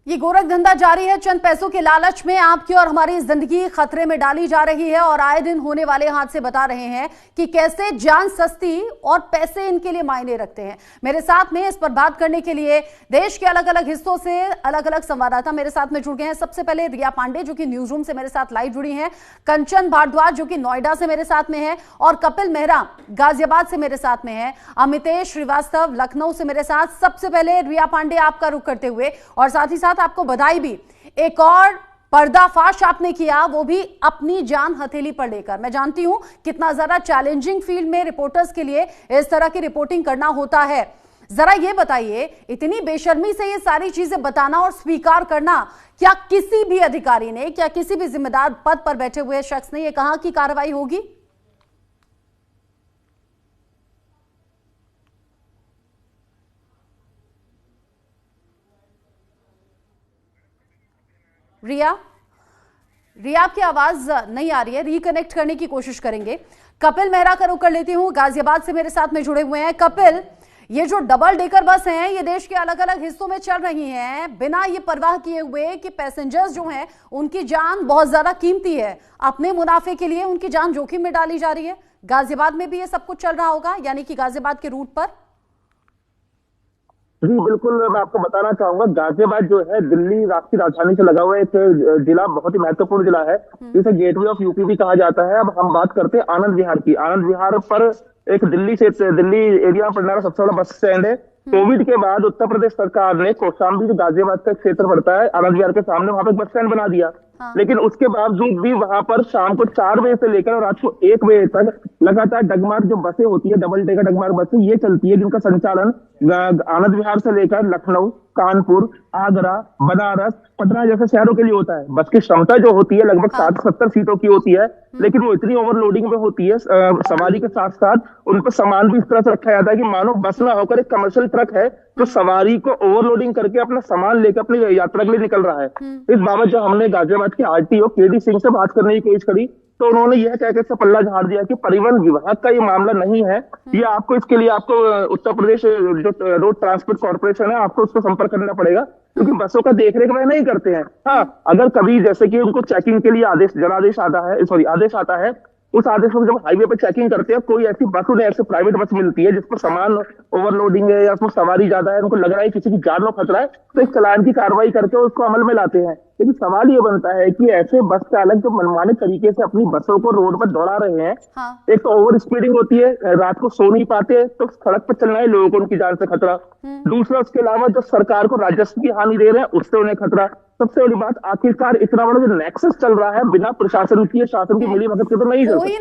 ये गोरख धंधा जारी है। चंद पैसों के लालच में आपकी और हमारी जिंदगी खतरे में डाली जा रही है और आए दिन होने वाले हादसे बता रहे हैं कि कैसे जान सस्ती और पैसे इनके लिए मायने रखते हैं। मेरे साथ में इस पर बात करने के लिए देश के अलग अलग हिस्सों से अलग अलग संवाददाता मेरे साथ में जुड़ गए हैं। सबसे पहले रिया पांडे जो कि न्यूज रूम से मेरे साथ लाइव जुड़ी हैं, कंचन भारद्वाज जो कि नोएडा से मेरे साथ में है और कपिल मेहरा गाजियाबाद से मेरे साथ में है, अमितेश श्रीवास्तव लखनऊ से मेरे साथ। सबसे पहले रिया पांडे आपका रुख करते हुए और साथ ही साथ आपको बधाई भी, एक और पर्दाफाश आपने किया, वो भी अपनी जान हथेली पर लेकर। मैं जानती हूं कितना ज्यादा चैलेंजिंग फील्ड में रिपोर्टर्स के लिए इस तरह की रिपोर्टिंग करना होता है। जरा ये बताइए, इतनी बेशर्मी से ये सारी चीजें बताना और स्वीकार करना, क्या किसी भी अधिकारी ने, क्या किसी भी जिम्मेदार पद पर बैठे हुए शख्स ने यह कहा कि कार्रवाई होगी? रिया आपकी आवाज नहीं आ रही है, रिकनेक्ट करने की कोशिश करेंगे। कपिल मेहरा का रुख कर लेती हूं, गाजियाबाद से मेरे साथ में जुड़े हुए हैं। कपिल, ये जो डबल डेकर बस हैं ये देश के अलग अलग हिस्सों में चल रही हैं, बिना ये परवाह किए हुए कि पैसेंजर्स जो हैं उनकी जान बहुत ज्यादा कीमती है, अपने मुनाफे के लिए उनकी जान जोखिम में डाली जा रही है। गाजियाबाद में भी ये सब कुछ चल रहा होगा, यानी कि गाजियाबाद के रूट पर? जी बिल्कुल, मैं आपको बताना चाहूंगा, गाजियाबाद जो है दिल्ली राष्ट्रीय राजधानी से लगा हुआ एक जिला, बहुत ही महत्वपूर्ण जिला है, जिसे गेटवे ऑफ यूपी भी कहा जाता है। अब हम बात करते हैं आनंद विहार की। आनंद विहार पर एक दिल्ली एरिया में पड़ने वाला सबसे बड़ा बस स्टैंड है। कोविड के बाद उत्तर प्रदेश सरकार ने कौशाम्बी जो गाजियाबाद का क्षेत्र पड़ता है आनंद विहार के सामने, वहां पे बस स्टैंड बना दिया। हाँ। लेकिन उसके बावजूद भी वहां पर शाम को 4 बजे से लेकर रात को 1 बजे तक लगातार डगमार जो बसें होती है, डबल डेकर डगमार बसें, ये चलती है, जिनका संचालन आनंद विहार से लेकर लखनऊ, कानपुर, आगरा, बनारस, पटना जैसे शहरों के लिए होता है। बस की क्षमता जो होती है लगभग 60-70 सीटों की होती है, लेकिन वो इतनी ओवरलोडिंग में होती है सवारी के साथ साथ उन पर सामान भी इस तरह से रखा जाता है कि मानो बस ना होकर एक कमर्शियल ट्रक है जो सवारी को ओवरलोडिंग करके अपना सामान लेकर अपनी यात्रा के लिए निकल रहा है। इस बाबत जो हमने गाजियाबाद के आरटीओ केडी सिंह से बात करने की कोशिश करी तो उन्होंने यह कहकर से पल्ला झाड़ दिया कि परिवहन विभाग का ये मामला नहीं है, ये आपको इसके लिए आपको उत्तर प्रदेश जो रोड ट्रांसपोर्ट कॉर्पोरेशन है आपको उसको संपर्क करना पड़ेगा, क्योंकि बसों का देखरेख वह नहीं करते हैं। हाँ, अगर कभी जैसे कि उनको चेकिंग के लिए आदेश आता है, उस आदेश को जब हाईवे पर चेकिंग करते हैं, कोई ऐसी बस उन्हें ऐसी प्राइवेट बस मिलती है जिस पर सामान ओवरलोडिंग है या उसमें सवारी ज्यादा है, उनको लग रहा है किसी की जान को खतरा है, तो एक चालान की कार्रवाई करके उसको अमल में लाते हैं। लेकिन सवाल ये बनता है कि ऐसे बस चालक जो मनमाने तरीके से अपनी बसों को रोड पर दौड़ा रहे हैं, हाँ। एक तो ओवर स्पीडिंग होती है, रात को सो नहीं पाते, तो सड़क पर चलना है लोगों को उनकी जान से खतरा। दूसरा, उसके अलावा जो सरकार को राजस्व की हानि दे रहे हैं उससे उन्हें खतरा। सबसे बड़ी बात, आखिरकार इतना बड़ा जो नेक्सस चल रहा है बिना प्रशासन की शासन की मिली भगत के तो नहीं हो ही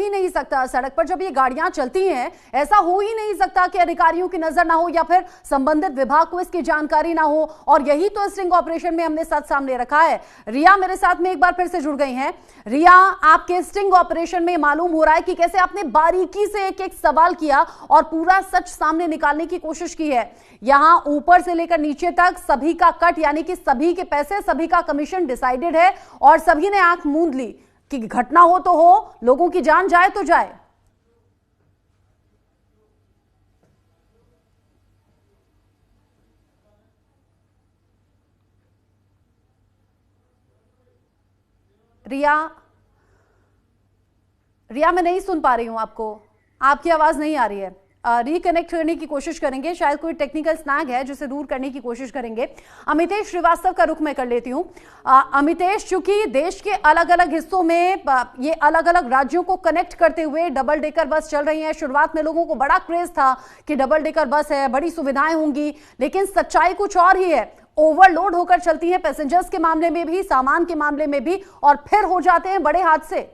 नहीं सकता। सड़क पर जब ये गाड़ियां चलती हैं ऐसा हो ही नहीं सकता कि अधिकारियों की नजर ना हो या फिर संबंधित विभाग को इसकी जानकारी ना हो, और यही तो स्टिंग ऑपरेशन में हमने सामने रखा है। रिया मेरे साथ में एक बार फिर से जुड़ गई हैं। रिया, आपके स्टिंग ऑपरेशन में मालूम हो रहा है कि कैसे आपने बारीकी से एक एक सवाल किया और पूरा सच सामने निकालने की कोशिश की है। यहां ऊपर से लेकर नीचे तक सभी का कट, यानी कि सभी के पैसे, सभी का कमीशन डिसाइडेड है और सभी ने आंख मूंद ली कि घटना हो तो हो, लोगों की जान जाए तो जाए। रिया मैं नहीं सुन पा रही हूं आपको, आपकी आवाज नहीं आ रही है। रिकनेक्ट करने की कोशिश करेंगे, शायद कोई टेक्निकल स्नैग है जिसे दूर करने की कोशिश करेंगे। अमितेश श्रीवास्तव का रुख मैं कर लेती हूं। अमितेश, चूंकि देश के अलग अलग हिस्सों में ये अलग अलग राज्यों को कनेक्ट करते हुए डबल डेकर बस चल रही है, शुरुआत में लोगों को बड़ा क्रेज था कि डबल डेकर बस है, बड़ी सुविधाएं होंगी, लेकिन सच्चाई कुछ और ही है। ओवरलोड होकर चलती है, पैसेंजर्स के मामले में भी, सामान के मामले में भी, और फिर हो जाते हैं बड़े हादसे।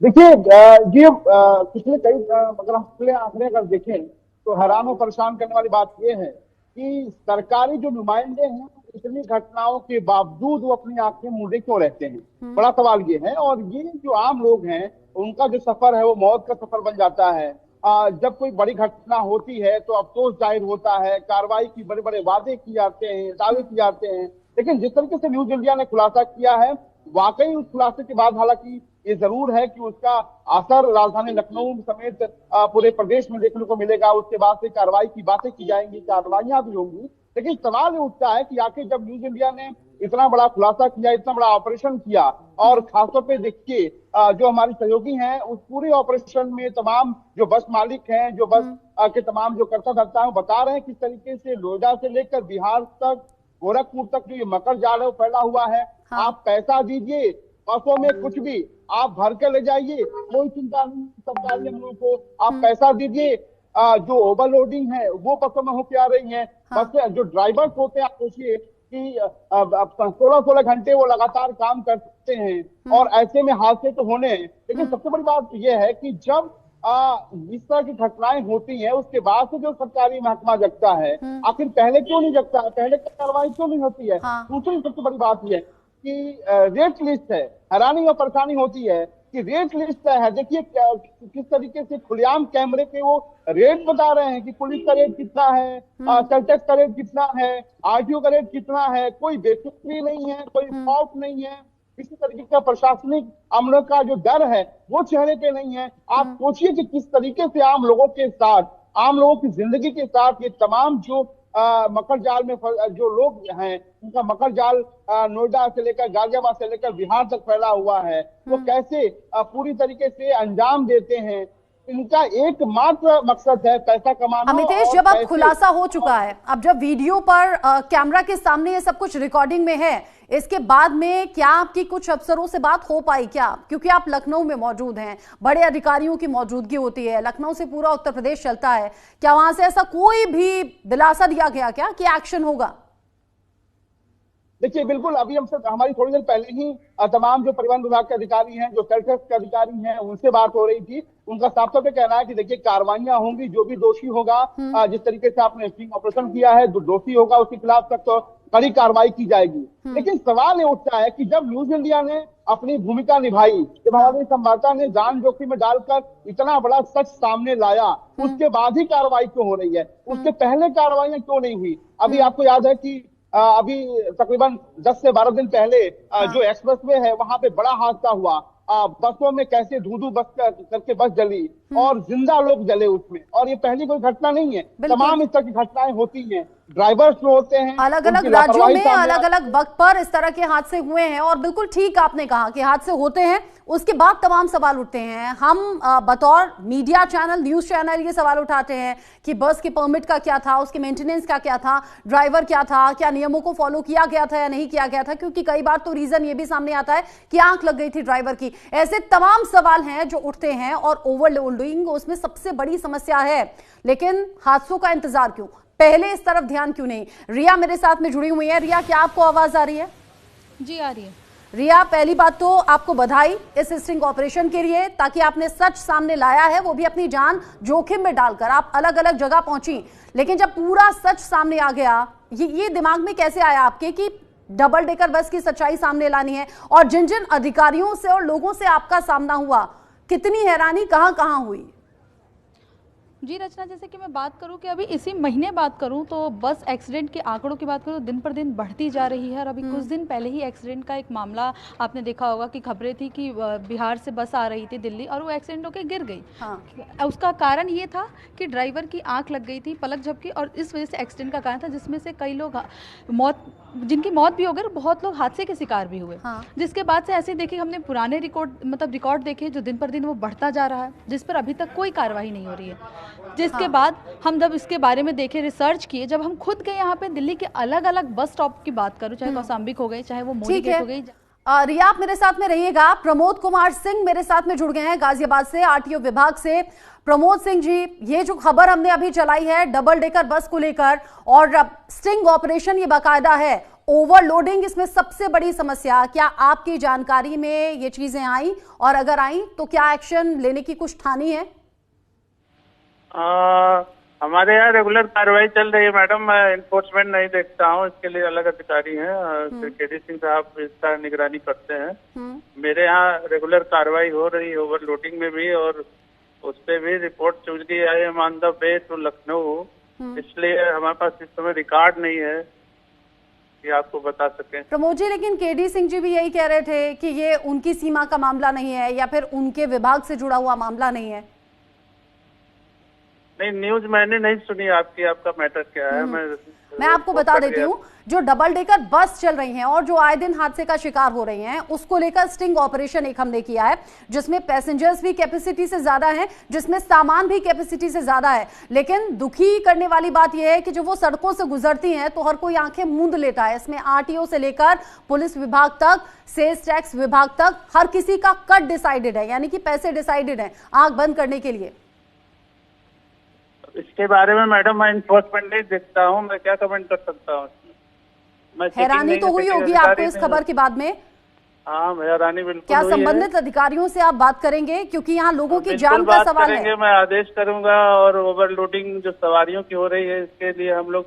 देखिए, ये पिछले कई अगर हम पिछले आंकड़े अगर देखें तो हैरान और परेशान करने वाली बात यह है कि सरकारी जो नुमाइंदे हैं इतनी घटनाओं के बावजूद वो अपनी आंखें मूंदे क्यों रहते हैं, बड़ा सवाल ये है। और ये जो आम लोग हैं उनका जो सफर है वो मौत का सफर बन जाता है। जब कोई बड़ी घटना होती है तो अफसोस जाहिर होता है, कार्रवाई की बड़े बड़े वादे किए जाते हैं, दावे किए जाते हैं, लेकिन जिस तरीके से न्यूज इंडिया ने खुलासा किया है, वाकई उस खुलासे के बाद हालांकि ये जरूर है कि उसका असर राजधानी लखनऊ समेत पूरे प्रदेश में देखने को मिलेगा। उसके बाद से कार्रवाई की बातें की जाएंगी, कार्रवाइयां भी होंगी, लेकिन सवाल ये उठता है कि आखिर जब न्यूज इंडिया ने इतना बड़ा खुलासा किया, इतना बड़ा ऑपरेशन किया, और खासतौर पे देखिए जो हमारी सहयोगी हैं उस पूरे ऑपरेशन में तमाम जो बस मालिक हैं, जो बस के तमाम जो कर्ता धर्ता है, बता रहे हैं किस तरीके से नोएडा से लेकर बिहार तक, गोरखपुर तक जो ये मकर जाल है वो फैला हुआ है। आप पैसा दीजिए, बसों में कुछ भी आप भर के ले जाइए, कोई चिंता नहीं सरकारी अमलों को, आप पैसा दीजिए। जो ओवरलोडिंग है वो बसों में होके आ रही है। बस जो ड्राइवर्स होते हैं, आप सोचिए कि 16-16 घंटे वो लगातार काम करते हैं और ऐसे में हादसे तो होने हैं। लेकिन सबसे बड़ी बात यह है कि जब इस तरह की घटनाएं होती हैं उसके बाद से जो सरकारी महकमा जगता है, आखिर पहले क्यों नहीं जगता है, पहले कार्रवाई क्यों नहीं होती है। दूसरी सबसे बड़ी बात यह है कि रेट लिस्ट है, हैरानी और परेशानी होती है कि रेट लिस्ट है। देखिए किस तरीके से खुलेआम कैमरे पे वो रेट बता रहे हैं कि पुलिस का रेट कितना है, सेल्टेक्स का रेट कितना है, आरटीओ का रेट कितना है, कोई बेफिक्री नहीं है, कोई खौफ नहीं है, किसी तरीके का प्रशासनिक अमलों का जो डर है वो चेहरे पे नहीं है। आप सोचिए कि किस तरीके से आम लोगों के साथ, आम लोगों की जिंदगी के साथ ये तमाम जो मकर जाल में जो लोग हैं उनका मकर जाल नोएडा से लेकर गाजियाबाद से लेकर बिहार तक फैला हुआ है, वो कैसे पूरी तरीके से अंजाम देते हैं। इनका एकमात्र मकसद है पैसा कमाना। अमितेश, जब अब खुलासा हो चुका है, अब जब वीडियो पर कैमरा के सामने ये सब कुछ रिकॉर्डिंग में है, इसके बाद में क्या आपकी कुछ अफसरों से बात हो पाई क्या? क्योंकि आप लखनऊ में मौजूद हैं, बड़े अधिकारियों की मौजूदगी होती है, लखनऊ से पूरा उत्तर प्रदेश चलता है, क्या वहां से ऐसा कोई भी दिलासा दिया गया क्या कि एक्शन होगा? देखिए बिल्कुल, अभी हमसे हमारी थोड़ी देर पहले ही तमाम जो परिवहन विभाग के अधिकारी हैं, जो सेक्टर के अधिकारी हैं, उनसे बात हो रही थी। उनका साफ तौर पे कहना है कि देखिए कार्रवाइयां होंगी, जो भी दोषी होगा, जिस तरीके से आपने स्टिंग ऑपरेशन किया है, जो दोषी होगा उसके खिलाफ सख्त तो कड़ी कार्रवाई की जाएगी। लेकिन सवाल ये उठता है कि जब न्यूज इंडिया ने अपनी भूमिका निभाई, जब हमारे संवाददाता ने जान जोखिम में डालकर इतना बड़ा सच सामने लाया, उसके बाद ही कार्रवाई क्यों हो रही है? उसके पहले कार्रवाइयां क्यों नहीं हुई? अभी आपको याद है कि अभी तकरीबन 10 से 12 दिन पहले जो एक्सप्रेसवे है वहां पे बड़ा हादसा हुआ। बसों में कैसे धू बस करके बस जली और जिंदा लोग जले उसमें, और ये पहली कोई घटना नहीं है, तमाम इस तरह की घटनाएं होती हैं। ड्राइवर्स जो होते हैं अलग अलग राज्यों में अलग अलग वक्त पर इस तरह के हादसे हुए हैं, और बिल्कुल ठीक आपने कहा कि हादसे होते हैं, उसके बाद तमाम सवाल उठते हैं। हम बतौर मीडिया चैनल, न्यूज चैनल ये सवाल उठाते हैं कि बस के परमिट का क्या था, उसके मेंटेनेंस का क्या था, ड्राइवर क्या था, क्या नियमों को फॉलो किया गया था या नहीं किया गया था, क्योंकि कई बार तो रीजन ये भी सामने आता है कि आंख लग गई थी ड्राइवर की। ऐसे तमाम सवाल हैं जो उठते हैं, और ओवरलोडिंग उसमें सबसे बड़ी समस्या है। लेकिन हादसों का इंतजार क्यों, पहले इस तरफ ध्यान क्यों नहीं? रिया मेरे साथ में जुड़ी हुई है। रिया, क्या आपको आवाज आ रही है? जी आ रही है। रिया, पहली बात तो आपको बधाई इस स्टिंग ऑपरेशन के लिए, ताकि आपने सच सामने लाया है, वो भी अपनी जान जोखिम में डालकर। आप अलग अलग जगह पहुंची, लेकिन जब पूरा सच सामने आ गया, ये दिमाग में कैसे आया आपके कि डबल डेकर बस की सच्चाई सामने लानी है? और जिन जिन अधिकारियों से और लोगों से आपका सामना हुआ, कितनी हैरानी कहां कहां हुई? जी रचना, जैसे कि मैं बात करूं कि अभी इसी महीने बात करूं तो बस एक्सीडेंट के आंकड़ों की बात करूं तो दिन पर दिन बढ़ती जा रही है। और अभी कुछ दिन पहले ही एक्सीडेंट का एक मामला आपने देखा होगा कि खबरें थी कि बिहार से बस आ रही थी दिल्ली और वो एक्सीडेंट होकर गिर गई। हाँ। उसका कारण ये था कि ड्राइवर की आंख लग गई थी, पलक झपकी, और इस वजह से एक्सीडेंट का कारण था, जिसमें से कई लोग जिनकी मौत भी हो गई, बहुत लोग हादसे के शिकार भी हुए। हाँ। जिसके बाद से ऐसे देखिए हमने पुराने रिकॉर्ड देखे जो दिन पर दिन वो बढ़ता जा रहा है, जिस पर अभी तक कोई कार्रवाई नहीं हो रही है। जिसके बाद हम जब इसके बारे में देखे, रिसर्च किए, जब हम खुद गए यहाँ पे दिल्ली के अलग अलग बस स्टॉप की बात करूँ, चाहे कौसाम्बिक हो गई, चाहे वो मोदी गेट हो गई। रिया, आप मेरे साथ में रहिएगा। प्रमोद कुमार सिंह मेरे साथ में जुड़ गए हैं गाजियाबाद से, आरटीओ विभाग से। प्रमोद सिंह जी, ये जो खबर हमने अभी चलाई है डबल डेकर बस को लेकर, और स्टिंग ऑपरेशन ये बाकायदा है, ओवरलोडिंग इसमें सबसे बड़ी समस्या, क्या आपकी जानकारी में ये चीजें आई, और अगर आई तो क्या एक्शन लेने की कुछ ठानी है? हमारे यहाँ रेगुलर कार्रवाई चल रही है मैडम। मैं इन्फोर्समेंट नहीं देखता हूँ, इसके लिए अलग अधिकारी हैं, केडी सिंह साहब इसका निगरानी करते हैं। मेरे यहाँ रेगुलर कार्रवाई हो रही है, ओवरलोडिंग में भी, और उस पर भी रिपोर्ट चूजगी आई on the way to Lucknow. इसलिए हमारे पास इस समय रिकॉर्ड नहीं है कि आपको बता सके। प्रमोद जी, लेकिन केडी सिंह जी भी यही कह रहे थे कि ये उनकी सीमा का मामला नहीं है, या फिर उनके विभाग से जुड़ा हुआ मामला नहीं है। नहीं, न्यूज मैंने नहीं सुनी आपकी, आपका मैटर क्या है? मैं आपको बता देती हूँ, जो डबल डेकर बस चल रही हैं और जो आए दिन हादसे का शिकार हो रही हैं, उसको लेकर स्टिंग ऑपरेशन एक हमने किया है, जिसमें पैसेंजर्स भी कैपेसिटी से ज्यादा हैं, जिसमें सामान भी कैपेसिटी से ज्यादा है। लेकिन दुखी करने वाली बात यह है कि जो वो सड़कों से गुजरती हैं तो हर कोई आंखें मूंद लेता है। इसमें आरटीओ से लेकर पुलिस विभाग तक, सेल्स टैक्स विभाग तक, हर किसी का कट डिसाइडेड है, यानी कि पैसे डिसाइडेड है आंख बंद करने के लिए। इसके बारे में मैडम मैं इन्फोर्समेंट नहीं देखता हूँ, मैं क्या कमेंट कर सकता हूँ? हैरानी तो हुई होगी आपको इस खबर के बाद में? हाँ, हैरानी बिल्कुल। क्या संबंधित अधिकारियों से आप बात करेंगे, क्योंकि यहाँ लोगों की जान का सवाल है? मैं आदेश करूंगा, और ओवरलोडिंग जो सवारियों की हो रही है इसके लिए हम लोग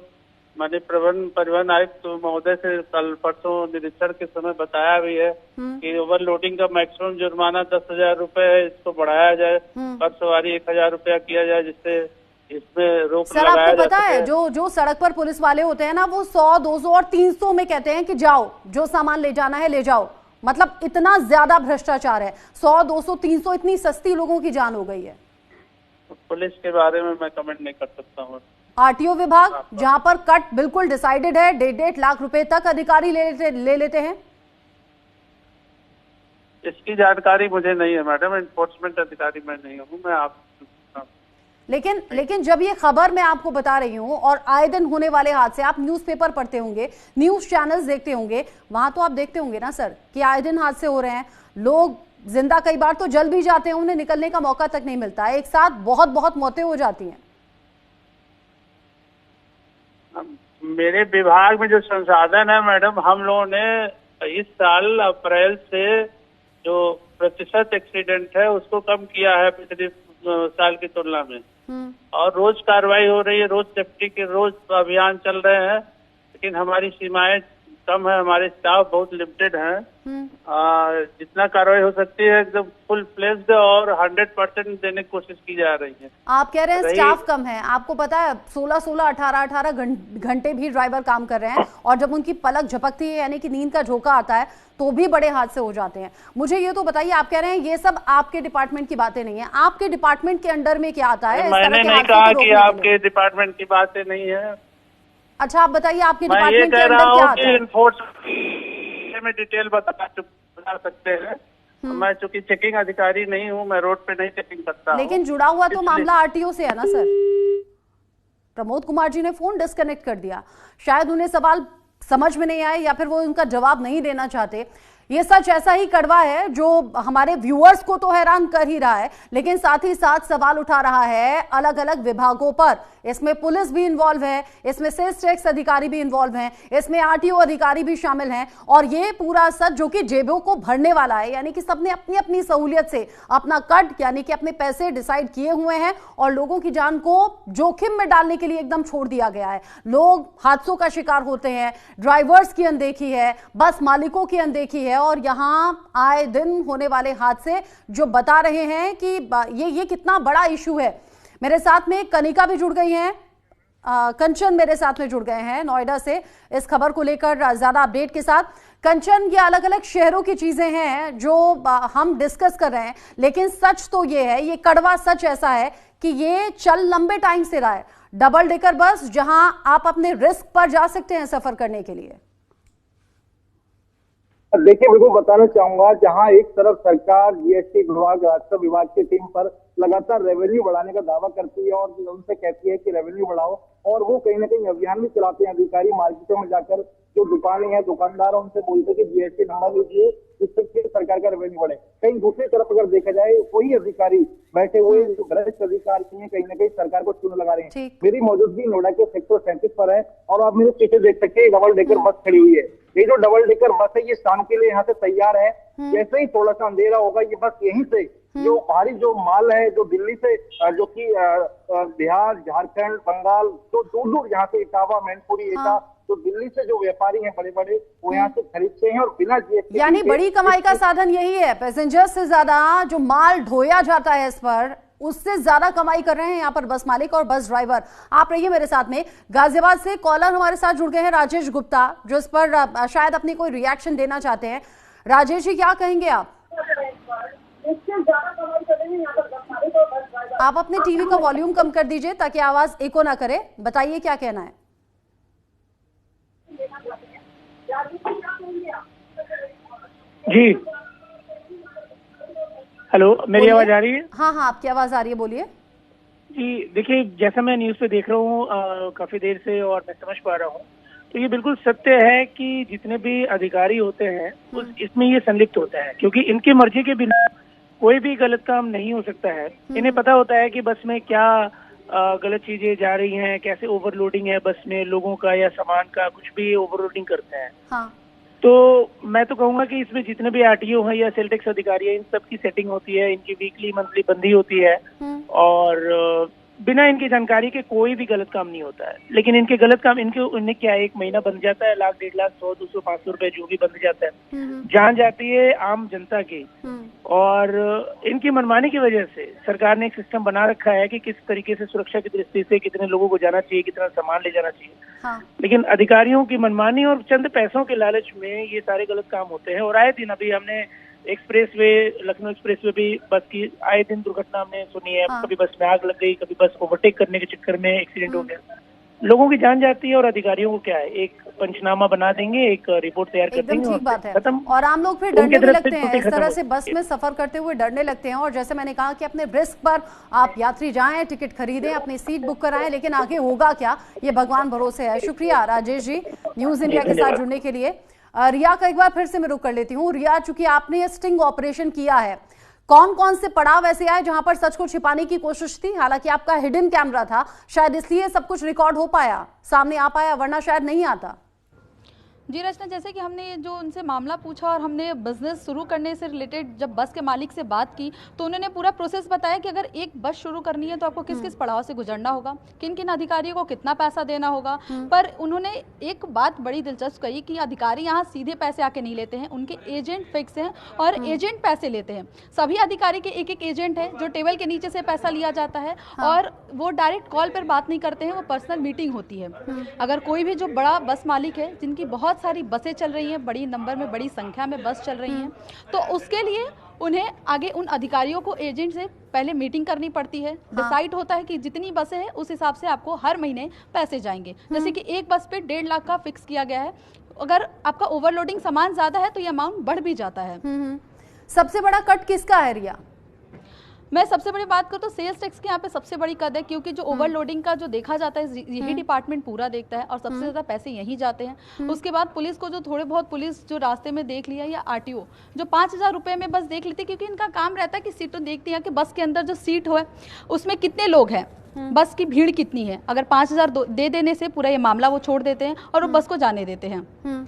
माननीय परिवहन आयुक्त महोदय से कल परसों निरीक्षण के समय बताया भी है कि ओवरलोडिंग का मैक्सिमम जुर्माना 10,000 रुपए है, इसको बढ़ाया जाए, पर सवारी 1,000 रुपया किया जाए, जिससे इसमें रोक सर आपको पता है जो सड़क पर पुलिस वाले होते हैं ना, वो 100, 200 और 300 में कहते हैं कि जाओ, जो सामान ले जाना है ले जाओ। मतलब इतना ज्यादा भ्रष्टाचार है, 100, 200, 300, इतनी सस्ती लोगों की जान हो गई है। पुलिस के बारे में मैं कमेंट नहीं कर सकता हूँ। आरटीओ विभाग जहां पर कट बिल्कुल डिसाइडेड है, 1.5 लाख रुपए तक अधिकारी ले लेते हैं। इसकी जानकारी मुझे नहीं है मैडम, इन्फोर्समेंट अधिकारी मैं नहीं हूँ, मैं आप। लेकिन जब ये खबर मैं आपको बता रही हूँ, और आए दिन होने वाले हादसे, आप न्यूज़पेपर पढ़ते होंगे, न्यूज चैनल्स देखते होंगे, वहां तो आप देखते होंगे ना सर कि आए दिन हादसे हो रहे हैं, लोग जिंदा कई बार तो जल भी जाते हैं, उन्हें निकलने का मौका तक नहीं मिलता है, एक साथ बहुत बहुत मौतें हो जाती हैं। मेरे विभाग में जो संसाधन है मैडम, हम लोगों ने इस साल अप्रैल से जो प्रतिशत एक्सीडेंट है उसको कम किया है पिछले साल की तुलना में। और रोज कार्रवाई हो रही है, रोज सेफ्टी के रोज अभियान चल रहे हैं, लेकिन हमारी सीमाएं कम है, हमारे स्टाफ बहुत लिमिटेड हैं। जितना कार्रवाई हो सकती है एकदम फुल फ्लेज्ड और 100% देने की कोशिश की जा रही है। आप कह रहे हैं स्टाफ कम है, आपको पता है 16-16, 18-18 घंटे भी ड्राइवर काम कर रहे हैं, और जब उनकी पलक झपकती है यानी कि नींद का झोंका आता है तो भी बड़े हादसे हो जाते हैं। मुझे ये तो बताइए, आप कह रहे हैं ये सब आपके डिपार्टमेंट की बातें नहीं है, आपके डिपार्टमेंट के अंडर में क्या आता है? मैंने नहीं कहा कि आपके डिपार्टमेंट की बातें नहीं है। अच्छा, आप बताइए आपके डिपार्टमेंट के अंदर क्या आता है? इन्फोर्समेंट में डिटेल बता सकते हैं। मैं चूंकि चेकिंग अधिकारी नहीं हूँ, मैं रोड पे नहीं चेकिंग करता। लेकिन जुड़ा हुआ तो मामला आरटीओ से है ना सर? प्रमोद कुमार जी ने फोन डिस्कनेक्ट कर दिया, शायद उन्हें सवाल समझ में नहीं आए या फिर वो उनका जवाब नहीं देना चाहते। ये सच ऐसा ही कड़वा है जो हमारे व्यूअर्स को तो हैरान कर ही रहा है, लेकिन साथ ही साथ सवाल उठा रहा है अलग अलग विभागों पर। इसमें पुलिस भी इन्वॉल्व है, इसमें सेल्स टैक्स अधिकारी भी इन्वॉल्व हैं, इसमें आरटीओ अधिकारी भी शामिल हैं, और ये पूरा सच जो कि जेबों को भरने वाला है, यानी कि सबने अपनी अपनी सहूलियत से अपना कट यानी कि अपने पैसे डिसाइड किए हुए हैं और लोगों की जान को जोखिम में डालने के लिए एकदम छोड़ दिया गया है। लोग हादसों का शिकार होते हैं, ड्राइवर्स की अनदेखी है, बस मालिकों की अनदेखी है, और यहां आए दिन होने वाले हादसे जो बता रहे हैं कि ये कितना बड़ा इशू है। मेरे साथ में कनिका भी जुड़ गई हैं, कंचन मेरे साथ में जुड़ गए हैं नोएडा से इस खबर को लेकर ज्यादा अपडेट के साथ। कंचन, ये अलग अलग शहरों की चीजें हैं जो हम डिस्कस कर रहे हैं, लेकिन सच तो ये है, ये कड़वा सच ऐसा है कि ये चल लंबे टाइम से रहा है। डबल डेकर बस जहां आप अपने रिस्क पर जा सकते हैं सफर करने के लिए। देखिए, बिल्कुल बताना चाहूंगा, जहां एक तरफ सरकार जीएसटी विभाग, राजस्व विभाग की टीम पर लगातार रेवेन्यू बढ़ाने का दावा करती है और उनसे कहती है कि रेवेन्यू बढ़ाओ, और वो कहीं ना कहीं अभियान भी चलाते हैं। अधिकारी मार्केटों में जाकर जो दुकानें हैं, दुकानदार हैं, उनसे बोलते हैं कि जीएसटी नंबर लीजिए, जिससे सरकार का रेवेन्यू बढ़े। कहीं दूसरी तरफ अगर देखा जाए, वही अधिकारी बैठे हुए जो भ्रष्ट अधिकारी हैं, कहीं ना कहीं सरकार को चूना लगा रहे हैं। मेरी मौजूदगी नोएडा के सेक्टर 37 पर है, और आप मेरे पीछे देख सकते हैं डबल डेकर बस खड़ी हुई है। ये जो डबल डेकर बस है, ये शाम के लिए यहाँ से तैयार है। जैसे ही थोड़ा सा अंधेरा होगा, ये बस यहीं से जो भारी जो माल है, जो दिल्ली से, जो कि बिहार, झारखंड, बंगाल, जो दूर दूर यहाँ से इटावा, मैनपुरी, एटा, तो दिल्ली से जो व्यापारी हैं बड़े बड़े, वो यहाँ से खरीदते हैं और बिना जीएसटी, यानी बड़ी कमाई का साधन यही है। पैसेंजर से ज्यादा जो माल ढोया जाता है इस पर, उससे ज्यादा कमाई कर रहे हैं यहाँ पर बस मालिक और बस ड्राइवर। आप रहिए मेरे साथ में। गाजियाबाद से कॉलर हमारे साथ जुड़ गए हैं, राजेश गुप्ता, जो इस पर शायद अपनी कोई रिएक्शन देना चाहते हैं। राजेश जी, क्या कहेंगे आप? आप अपने टीवी का वॉल्यूम कम कर दीजिए ताकि आवाज एको ना करे। बताइए क्या कहना है। जी, हेलो, मेरी आवाज आ रही है? हाँ हाँ, आपकी आवाज आ रही है, बोलिए। जी देखिए, जैसा मैं न्यूज़ पे देख रहा हूँ काफी देर से, और मैं समझ पा रहा हूँ, तो ये बिल्कुल सत्य है कि जितने भी अधिकारी होते हैं इसमें ये संलिप्त होता है, क्योंकि इनकी मर्जी के बिना कोई भी गलत काम नहीं हो सकता है। इन्हें पता होता है कि बस में क्या गलत चीजें जा रही हैं, कैसे ओवरलोडिंग है बस में, लोगों का या सामान का, कुछ भी ओवरलोडिंग करते हैं। हाँ। तो मैं तो कहूंगा कि इसमें जितने भी आरटीओ हैं या सेल टैक्स अधिकारी हैं, इन सब की सेटिंग होती है, इनकी वीकली मंथली बंदी होती है, और बिना इनकी जानकारी के कोई भी गलत काम नहीं होता है। लेकिन इनके गलत काम, इन्हें क्या 1 महीना बन जाता है, लाख, 1.5 लाख, 100, 200, 500 रुपए जो भी बन जाता है, जान जाती है आम जनता की। और इनकी मनमानी की वजह से सरकार ने एक सिस्टम बना रखा है कि किस तरीके से सुरक्षा की दृष्टि से कितने लोगों को जाना चाहिए, कितना सामान ले जाना चाहिए। हाँ। लेकिन अधिकारियों की मनमानी और चंद पैसों के लालच में ये सारे गलत काम होते हैं। और आए दिन, अभी हमने एक्सप्रेसवे, लखनऊ एक्सप्रेसवे भी बस की आए दिन दुर्घटना हमने सुनी है। हाँ। कभी बस में आग लग गई, कभी बस ओवरटेक करने के चक्कर में एक्सीडेंट हो गया। लोगों की जान जाती है और अधिकारियों को क्या है, एक पंचनामा बना देंगे, एक रिपोर्ट तैयार कर देंगे, ठीक बात है। खत्म। और आम लोग फिर डरने भी लगते हैं, इस तरह से बस में सफर करते हुए डरने लगते हैं। और जैसे मैंने कहा कि अपने रिस्क पर आप यात्री जाएं, टिकट खरीदें, अपनी सीट बुक कराएं, लेकिन आगे होगा क्या, ये भगवान भरोसे है। शुक्रिया राजेश जी न्यूज इंडिया के साथ जुड़ने के लिए। रिया का एक बार फिर से मैं रुक कर लेती हूँ। रिया, चूंकि आपने ये स्टिंग ऑपरेशन किया है, कौन कौन से पड़ाव ऐसे आए जहां पर सच को छिपाने की कोशिश थी? हालांकि आपका हिडन कैमरा था, शायद इसलिए सब कुछ रिकॉर्ड हो पाया, सामने आ पाया, वरना शायद नहीं आता। जी रचना, जैसे कि हमने जो उनसे मामला पूछा और हमने बिजनेस शुरू करने से रिलेटेड जब बस के मालिक से बात की तो उन्होंने पूरा प्रोसेस बताया कि अगर एक बस शुरू करनी है तो आपको किस किस पड़ाव से गुजरना होगा, किन किन अधिकारियों को कितना पैसा देना होगा। पर उन्होंने एक बात बड़ी दिलचस्प कही कि अधिकारी यहाँ सीधे पैसे आके नहीं लेते हैं, उनके एजेंट फिक्स हैं और एजेंट पैसे लेते हैं। सभी अधिकारी के एक एक एजेंट है जो टेबल के नीचे से पैसा लिया जाता है और वो डायरेक्ट कॉल पर बात नहीं करते हैं, वो पर्सनल मीटिंग होती है। अगर कोई भी जो बड़ा बस मालिक है जिनकी बहुत सारी बसें चल रही हैं, बड़ी नंबर में बड़ी संख्या में बस चल रही हैं, तो उसके लिए उन्हें आगे उन अधिकारियों को एजेंट से पहले मीटिंग करनी पड़ती है। डिसाइड होता है कि जितनी बसें हैं उस हिसाब से आपको हर महीने पैसे जाएंगे। जैसे कि एक बस पे 1.5 लाख का फिक्स किया गया है। अगर आपका ओवरलोडिंग सामान ज्यादा है तो ये अमाउंट बढ़ भी जाता है। सबसे बड़ा कट किसका है रिया? मैं सबसे बड़ी बात करूँ तो सेल्स टैक्स की यहाँ पे सबसे बड़ी कद है, क्योंकि जो ओवरलोडिंग का जो देखा जाता है यही डिपार्टमेंट पूरा देखता है और सबसे ज्यादा पैसे यहीं जाते हैं। उसके बाद पुलिस को जो थोड़े बहुत पुलिस जो रास्ते में देख लिया, या आरटीओ जो 5,000 रुपए में बस देख लेते, क्योंकि इनका काम रहता है कि सीटों देखती है कि बस के अंदर जो सीट हो उसमें कितने लोग हैं, बस की भीड़ कितनी है। अगर 5,000 दे देने से पूरा ये मामला वो छोड़ देते हैं और वो बस को जाने देते हैं।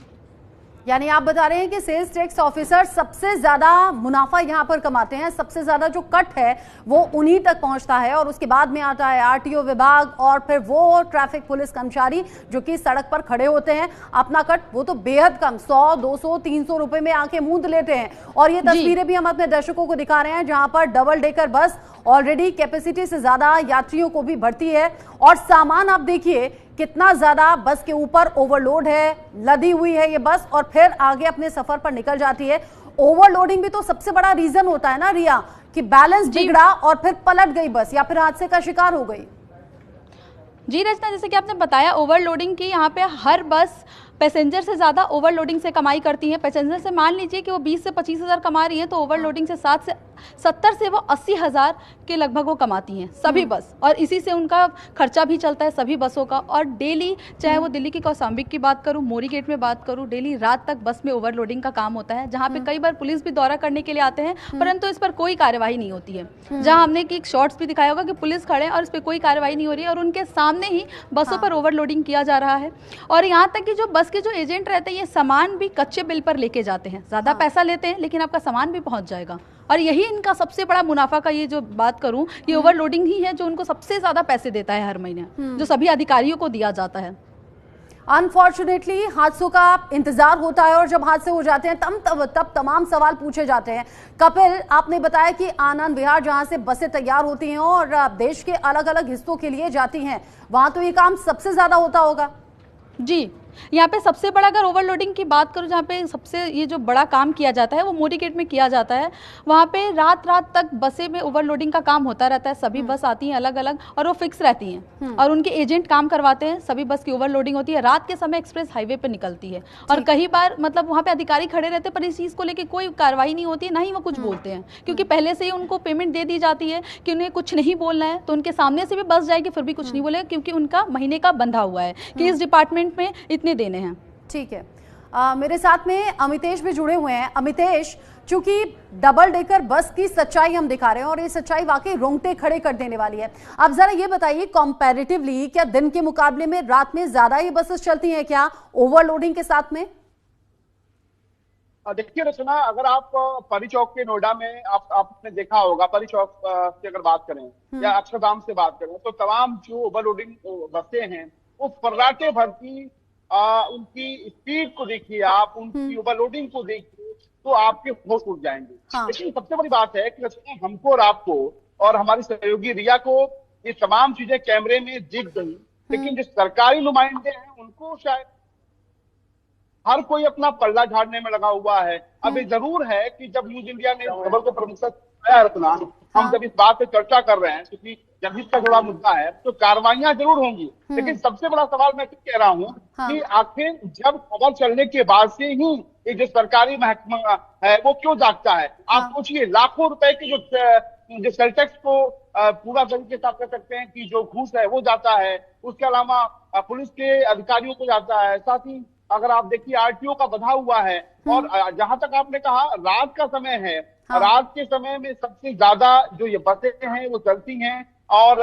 यानी आप बता रहे हैं कि सेल्स टैक्स ऑफिसर सबसे ज्यादा मुनाफा यहां पर कमाते हैं, सबसे ज्यादा जो कट है वो उन्हीं तक पहुंचता है और उसके बाद में आता है आरटीओ विभाग और फिर वो ट्रैफिक पुलिस कर्मचारी जो कि सड़क पर खड़े होते हैं। अपना कट वो तो बेहद कम 100, 200, 300 रुपए में आके मूंद लेते हैं। और ये तस्वीरें भी हम अपने दर्शकों को दिखा रहे हैं जहां पर double decker bus already capacity से ज्यादा यात्रियों को भी भरती है और सामान आप देखिए कितना ज्यादा बस के ऊपर ओवरलोड है, लदी हुई है ये बस और फिर आगे अपने सफर पर निकल जाती है। ओवरलोडिंग भी तो सबसे बड़ा रीजन होता है ना रिया, कि बैलेंस बिगड़ा और फिर पलट गई बस या फिर हादसे का शिकार हो गई। जी रचना, जैसे कि आपने बताया ओवरलोडिंग की यहाँ पे हर बस पैसेंजर से ज़्यादा ओवरलोडिंग से कमाई करती है। पैसेंजर से मान लीजिए कि वो 20 से 25,000 कमा रही हैं तो ओवरलोडिंग से 70 से वो 80,000 के लगभग वो कमाती हैं सभी बस, और इसी से उनका खर्चा भी चलता है सभी बसों का। और डेली चाहे वो दिल्ली की कौशाम्बिक की बात करूँ, मोरी गेट में बात करूँ, डेली रात तक बस में ओवरलोडिंग का काम होता है, जहाँ पे कई बार पुलिस भी दौरा करने के लिए आते हैं परंतु इस पर कोई कार्यवाही नहीं होती है। जहाँ हमने एक शॉर्ट्स भी दिखाया होगा कि पुलिस खड़े हैं और इस पर कोई कार्यवाही नहीं हो रही है और उनके सामने ही बसों पर ओवरलोडिंग किया जा रहा है। और यहाँ तक कि जो बस के जो एजेंट रहते हैं ये सामान भी कच्चे बिल पर लेके जाते हैं, ज्यादा पैसा लेते हैं लेकिन आपका सामान भी पहुंच जाएगा। और यही इनका सबसे बड़ा मुनाफा का ये जो बात करूं, ये ओवरलोडिंग ही है जो उनको सबसे ज्यादा पैसे देता है हर महीने, जो सभी अधिकारियों को दिया जाता है। अनफॉर्चुनेटली हादसों का इंतजार होता है और जब हादसे हो जाते हैं तब तमाम सवाल पूछे जाते हैं। कपिल, आपने बताया कि आनंद विहार जहां से बसें तैयार होती हैं और देश के अलग अलग हिस्सों के लिए जाती हैं, वहां तो ये काम सबसे ज्यादा होता होगा। जी, यहाँ पे सबसे बड़ा अगर ओवरलोडिंग की बात करूँ, जहाँ पे सबसे ये जो बड़ा काम किया जाता है वो मोरी गेट में किया जाता है। वहाँ पे रात रात तक बसें में ओवरलोडिंग का काम होता रहता है। सभी बस आती हैं अलग अलग और वो फिक्स रहती हैं और उनके एजेंट काम करवाते हैं। सभी बस की ओवरलोडिंग होती है, रात के समय एक्सप्रेस हाईवे पे निकलती है और कई बार मतलब वहाँ पे अधिकारी खड़े रहते हैं पर इस चीज़ को लेकर कोई कार्रवाई नहीं होती है, ना ही वो कुछ बोलते हैं, क्योंकि पहले से ही उनको पेमेंट दे दी जाती है कि उन्हें कुछ नहीं बोलना है। तो उनके सामने से भी बस जाएगी फिर भी कुछ नहीं बोलेगा, क्योंकि उनका महीने का बंधा हुआ है कि इस डिपार्टमेंट में इतने देने हैं। ठीक है, मेरे साथ में अमितेश भी जुड़े हुए हैं। अमितेश, चूंकि डबल डेकर बस की सच्चाई हम दिखा रहे हैं और ये सच्चाई वाकई रोंगटे खड़े कर देने वाली है। अब जरा ये बताइए, कंपैरेटिवली क्या दिन के मुकाबले में रात में ज्यादा ही बसेस चलती हैं क्या ओवरलोडिंग के साथ में? देखिए रचना, अगर आप परी चौक के नोएडा में आपने देखा होगा, परी चौक से अगर बात करें या अक्षरधाम से बात करें तो तमाम जो ओवरलोडिंग बसें हैं वो फर्राटे भरती उनकी स्पीड को देखिए, आप उनकी ओवरलोडिंग को देखिए तो आपके होश उड़ जाएंगे। लेकिन सबसे बड़ी बात है कि हमको और आपको और हमारी सहयोगी रिया को ये तमाम चीजें कैमरे में दिख गई, लेकिन जो सरकारी नुमाइंदे हैं उनको शायद हर कोई अपना पल्ला झाड़ने में लगा हुआ है। अब ये जरूर है कि जब न्यूज इंडिया ने खबर को प्रमुखता से रखना, हम जब इस बात पे चर्चा कर रहे हैं क्योंकि जनहित का जुड़ा मुद्दा है, तो कार्रवाइयां जरूर होंगी। लेकिन सबसे बड़ा सवाल मैं कह रहा हूँ कि आखिर जब खबर चलने के बाद से ही ये जो सरकारी महकमा है वो क्यों जागता है? आप सोचिए, लाखों रुपए के जो सेल टैक्स को पूरा तरीके से आप कह सकते हैं कि जो घूस है वो जाता है, उसके अलावा पुलिस के अधिकारियों को जाता है, साथ ही अगर आप देखिए आरटीओ का बधा हुआ है। और जहां तक आपने कहा रात का समय है और आज के समय में सबसे ज्यादा जो ये बसें हैं वो चलती हैं, और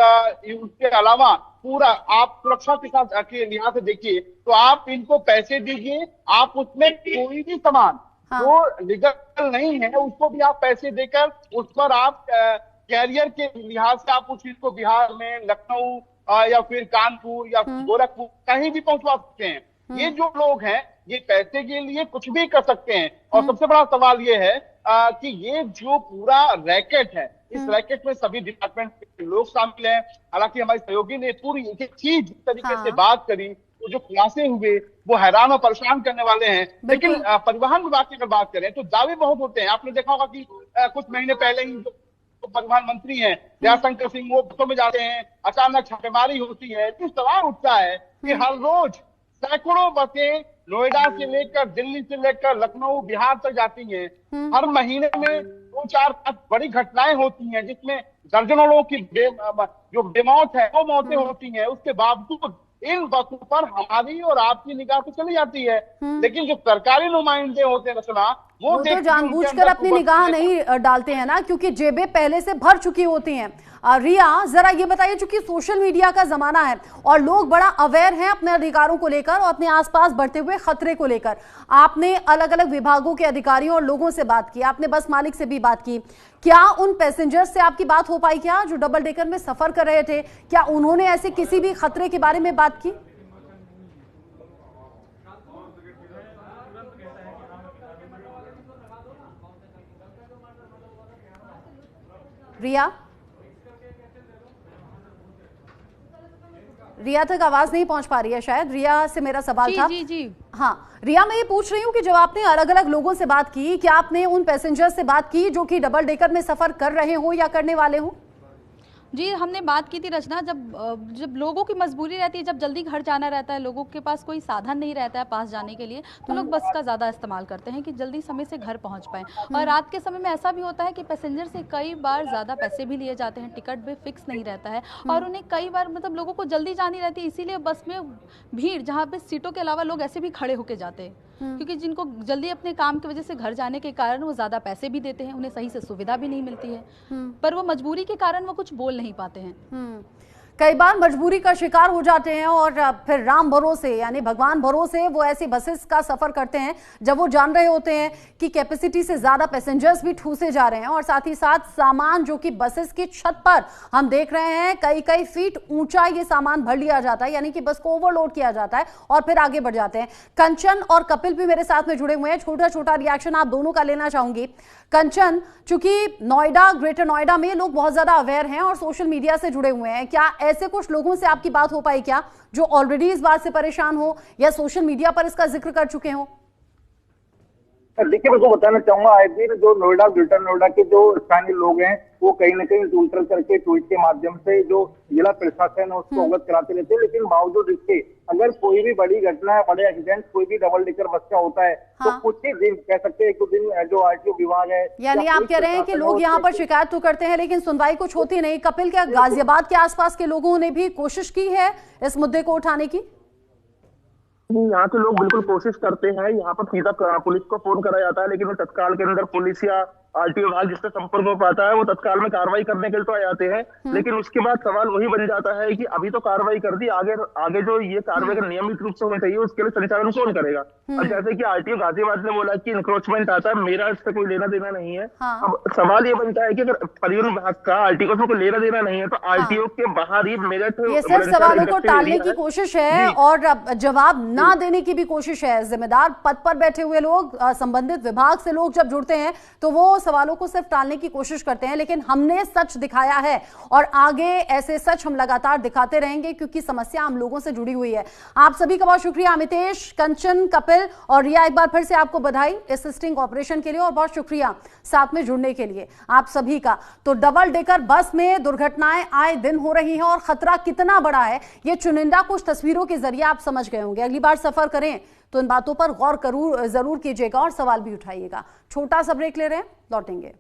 उसके अलावा पूरा आप सुरक्षा के साथ के लिहाज से देखिए तो आप इनको पैसे दीजिए, आप उसमें कोई भी सामान जो लीगल नहीं है उसको भी आप पैसे देकर उस पर आप कैरियर के लिहाज से आप उस चीज को बिहार में, लखनऊ या फिर कानपुर या गोरखपुर कहीं भी पहुंचवा सकते हैं। ये जो लोग हैं ये पैसे के लिए कुछ भी कर सकते हैं। और सबसे बड़ा सवाल ये है कि ये जो पूरा रैकेट है, इस रैकेट में सभी डिपार्टमेंट के लोग शामिल हैं। हालांकि हमारे सहयोगी ने पूरी एक चीज तरीके से बात करी, तो जो खुलासे हुए वो हैरान और परेशान करने वाले हैं। लेकिन परिवहन विभाग की अगर बात करें तो दावे बहुत होते हैं। आपने देखा होगा कि कुछ महीने पहले ही जो परिवहन मंत्री हैं दयाशंकर सिंह, वो बसों में जाते हैं, अचानक छापेमारी होती है। तो सवाल उठता है कि हर रोज सैकड़ों बसें नोएडा से लेकर, दिल्ली से लेकर लखनऊ, बिहार तक जाती हैं। हर महीने में 2, 4, 5 बड़ी घटनाएं होती हैं जिसमें दर्जनों लोगों की जो बेमौत है वो मौतें होती हैं। उसके बावजूद इन बसों पर हमारी और आपकी निगाह तो चली जाती है, लेकिन जो सरकारी नुमाइंदे होते हैं रचना, वो तो जानबूझकर अपनी निगाह नहीं डालते हैं ना, क्योंकि जेबें पहले से भर चुकी होती हैं। रिया, जरा ये बताइए, चूंकि सोशल मीडिया का जमाना है और लोग बड़ा अवेयर हैं अपने अधिकारों को लेकर और अपने आसपास बढ़ते हुए खतरे को लेकर, आपने अलग अलग विभागों के अधिकारियों और लोगों से बात की, आपने बस मालिक से भी बात की, क्या उन पैसेंजर्स से आपकी बात हो पाई क्या जो डबल डेकर में सफर कर रहे थे? क्या उन्होंने ऐसे किसी भी खतरे के बारे में बात की? रिया तक आवाज नहीं पहुंच पा रही है शायद। रिया से मेरा सवाल था। जी। हाँ रिया, मैं ये पूछ रही हूँ कि जब आपने अलग अलग लोगों से बात की, क्या आपने उन पैसेंजर से बात की जो कि डबल डेकर में सफर कर रहे हो या करने वाले हो? जी, हमने बात की थी रचना, जब लोगों की मजबूरी रहती है, जब जल्दी घर जाना रहता है, लोगों के पास कोई साधन नहीं रहता है पास जाने के लिए, तो लोग बस का ज़्यादा इस्तेमाल करते हैं कि जल्दी समय से घर पहुंच पाएं। और रात के समय में ऐसा भी होता है कि पैसेंजर से कई बार ज़्यादा पैसे भी लिए जाते हैं, टिकट भी फिक्स नहीं रहता है और उन्हें कई बार मतलब लोगों को जल्दी जानी रहती है, इसीलिए बस में भीड़, जहाँ पे सीटों के अलावा लोग ऐसे भी खड़े होकर जाते हैं, क्योंकि जिनको जल्दी अपने काम की वजह से घर जाने के कारण वो ज़्यादा पैसे भी देते हैं, उन्हें सही से सुविधा भी नहीं मिलती है, पर वो मजबूरी के कारण वो कुछ बोल नहीं पाते हैं। कई बार मजबूरी का शिकार हो जाते हैं और फिर राम भरोसे यानी भगवान भरोसे वो ऐसी बसेस का सफर करते हैं जब वो जान रहे होते हैं कि कैपेसिटी से ज्यादा पैसेंजर्स भी ठूसे जा रहे हैं और साथ ही साथ सामान जो कि बसेस की छत पर हम देख रहे हैं कई फीट ऊंचा ये सामान भर लिया जाता है, यानी कि बस को ओवरलोड किया जाता है और फिर आगे बढ़ जाते हैं। कंचन और कपिल भी मेरे साथ में जुड़े हुए हैं, छोटा छोटा रिएक्शन आप दोनों का लेना चाहूंगी। कंचन, चूंकि नोएडा, ग्रेटर नोएडा में लोग बहुत ज्यादा अवेयर हैं और सोशल मीडिया से जुड़े हुए हैं, क्या ऐसे कुछ लोगों से आपकी बात हो पाई क्या जो ऑलरेडी इस बात से परेशान हो या सोशल मीडिया पर इसका जिक्र कर चुके हो? देखिए, मैं को बताना चाहूंगा, आए दिन जो नोएडा, ग्रेटर नोएडा के जो स्थानीय लोग हैं वो कहीं ना कहीं ट्विटर करके, ट्वीट के माध्यम से जो जिला प्रशासन है उसको अवगत कराते रहते हैं, लेकिन बावजूद इसके अगर कोई भी बड़ी घटना है, बड़े एक्सीडेंट कोई भी डबल डेकर बस का होता है तो कुछ ही दिन कह सकते हैं, एक दो दिन जो आरटीओ विभाग है, यानी आप कह रहे हैं कि लोग यहाँ पर शिकायत तो करते हैं लेकिन सुनवाई कुछ होती नहीं। कपिल, क्या गाजियाबाद के आसपास के लोगों ने भी कोशिश की है इस मुद्दे को उठाने की? यहाँ के लोग बिल्कुल कोशिश करते हैं, यहाँ पर सीधा पुलिस को फोन करा जाता है, लेकिन वो तत्काल के अंदर पुलिस या आरटीओ विभाग जिससे संपर्क हो पाता है वो तत्काल में कार्रवाई करने के लिए तो आ जाते हैं, लेकिन उसके बाद सवाल वही बन जाता है कि अभी तो कार्रवाई कर दी, आगे जो ये कार्रवाई का नियमित रूप से होना चाहिए उसके लिए संचालन कौन करेगा? अब जैसे कि आरटीओ गाजियाबाद ने बोला कि इंक्रोचमेंट आता है, मेरा इससे कोई लेना देना नहीं है। अब सवाल ये बनता है कि अगर परिवहन विभाग का आरटीओ से कोई लेना देना नहीं है तो आरटीओ के बाहर ही मेरठ, ये सिर्फ सवालों को टालने की कोशिश है और जवाब ना देने की भी कोशिश है। जिम्मेदार पद पर बैठे हुए लोग, संबंधित विभाग से लोग जब जुड़ते हैं तो वो सवालों को सिर्फ टालने की कोशिश करते हैं, लेकिन हमने सच दिखाया है और आगे ऐसे सच हम लगातार दिखाते रहेंगे क्योंकि समस्या हम लोगों से जुड़ी हुई है। आप सभी का बहुत शुक्रिया, अमितेश, कंचन, कपिल और रिया, एक बार फिर से आपको बधाई इस स्टिंग ऑपरेशन के लिए और बहुत शुक्रिया साथ में जुड़ने के लिए आप सभी का। तो डबल डेकर बस में दुर्घटनाएं आए दिन हो रही हैं और खतरा कितना बड़ा है ये चुनिंदा कुछ तस्वीरों के जरिए आप समझ गए होंगे। अगली बार सफर करें तो इन बातों पर गौर जरूर कीजिएगा और सवाल भी उठाइएगा। छोटा सा ब्रेक ले रहे हैं, लौटेंगे।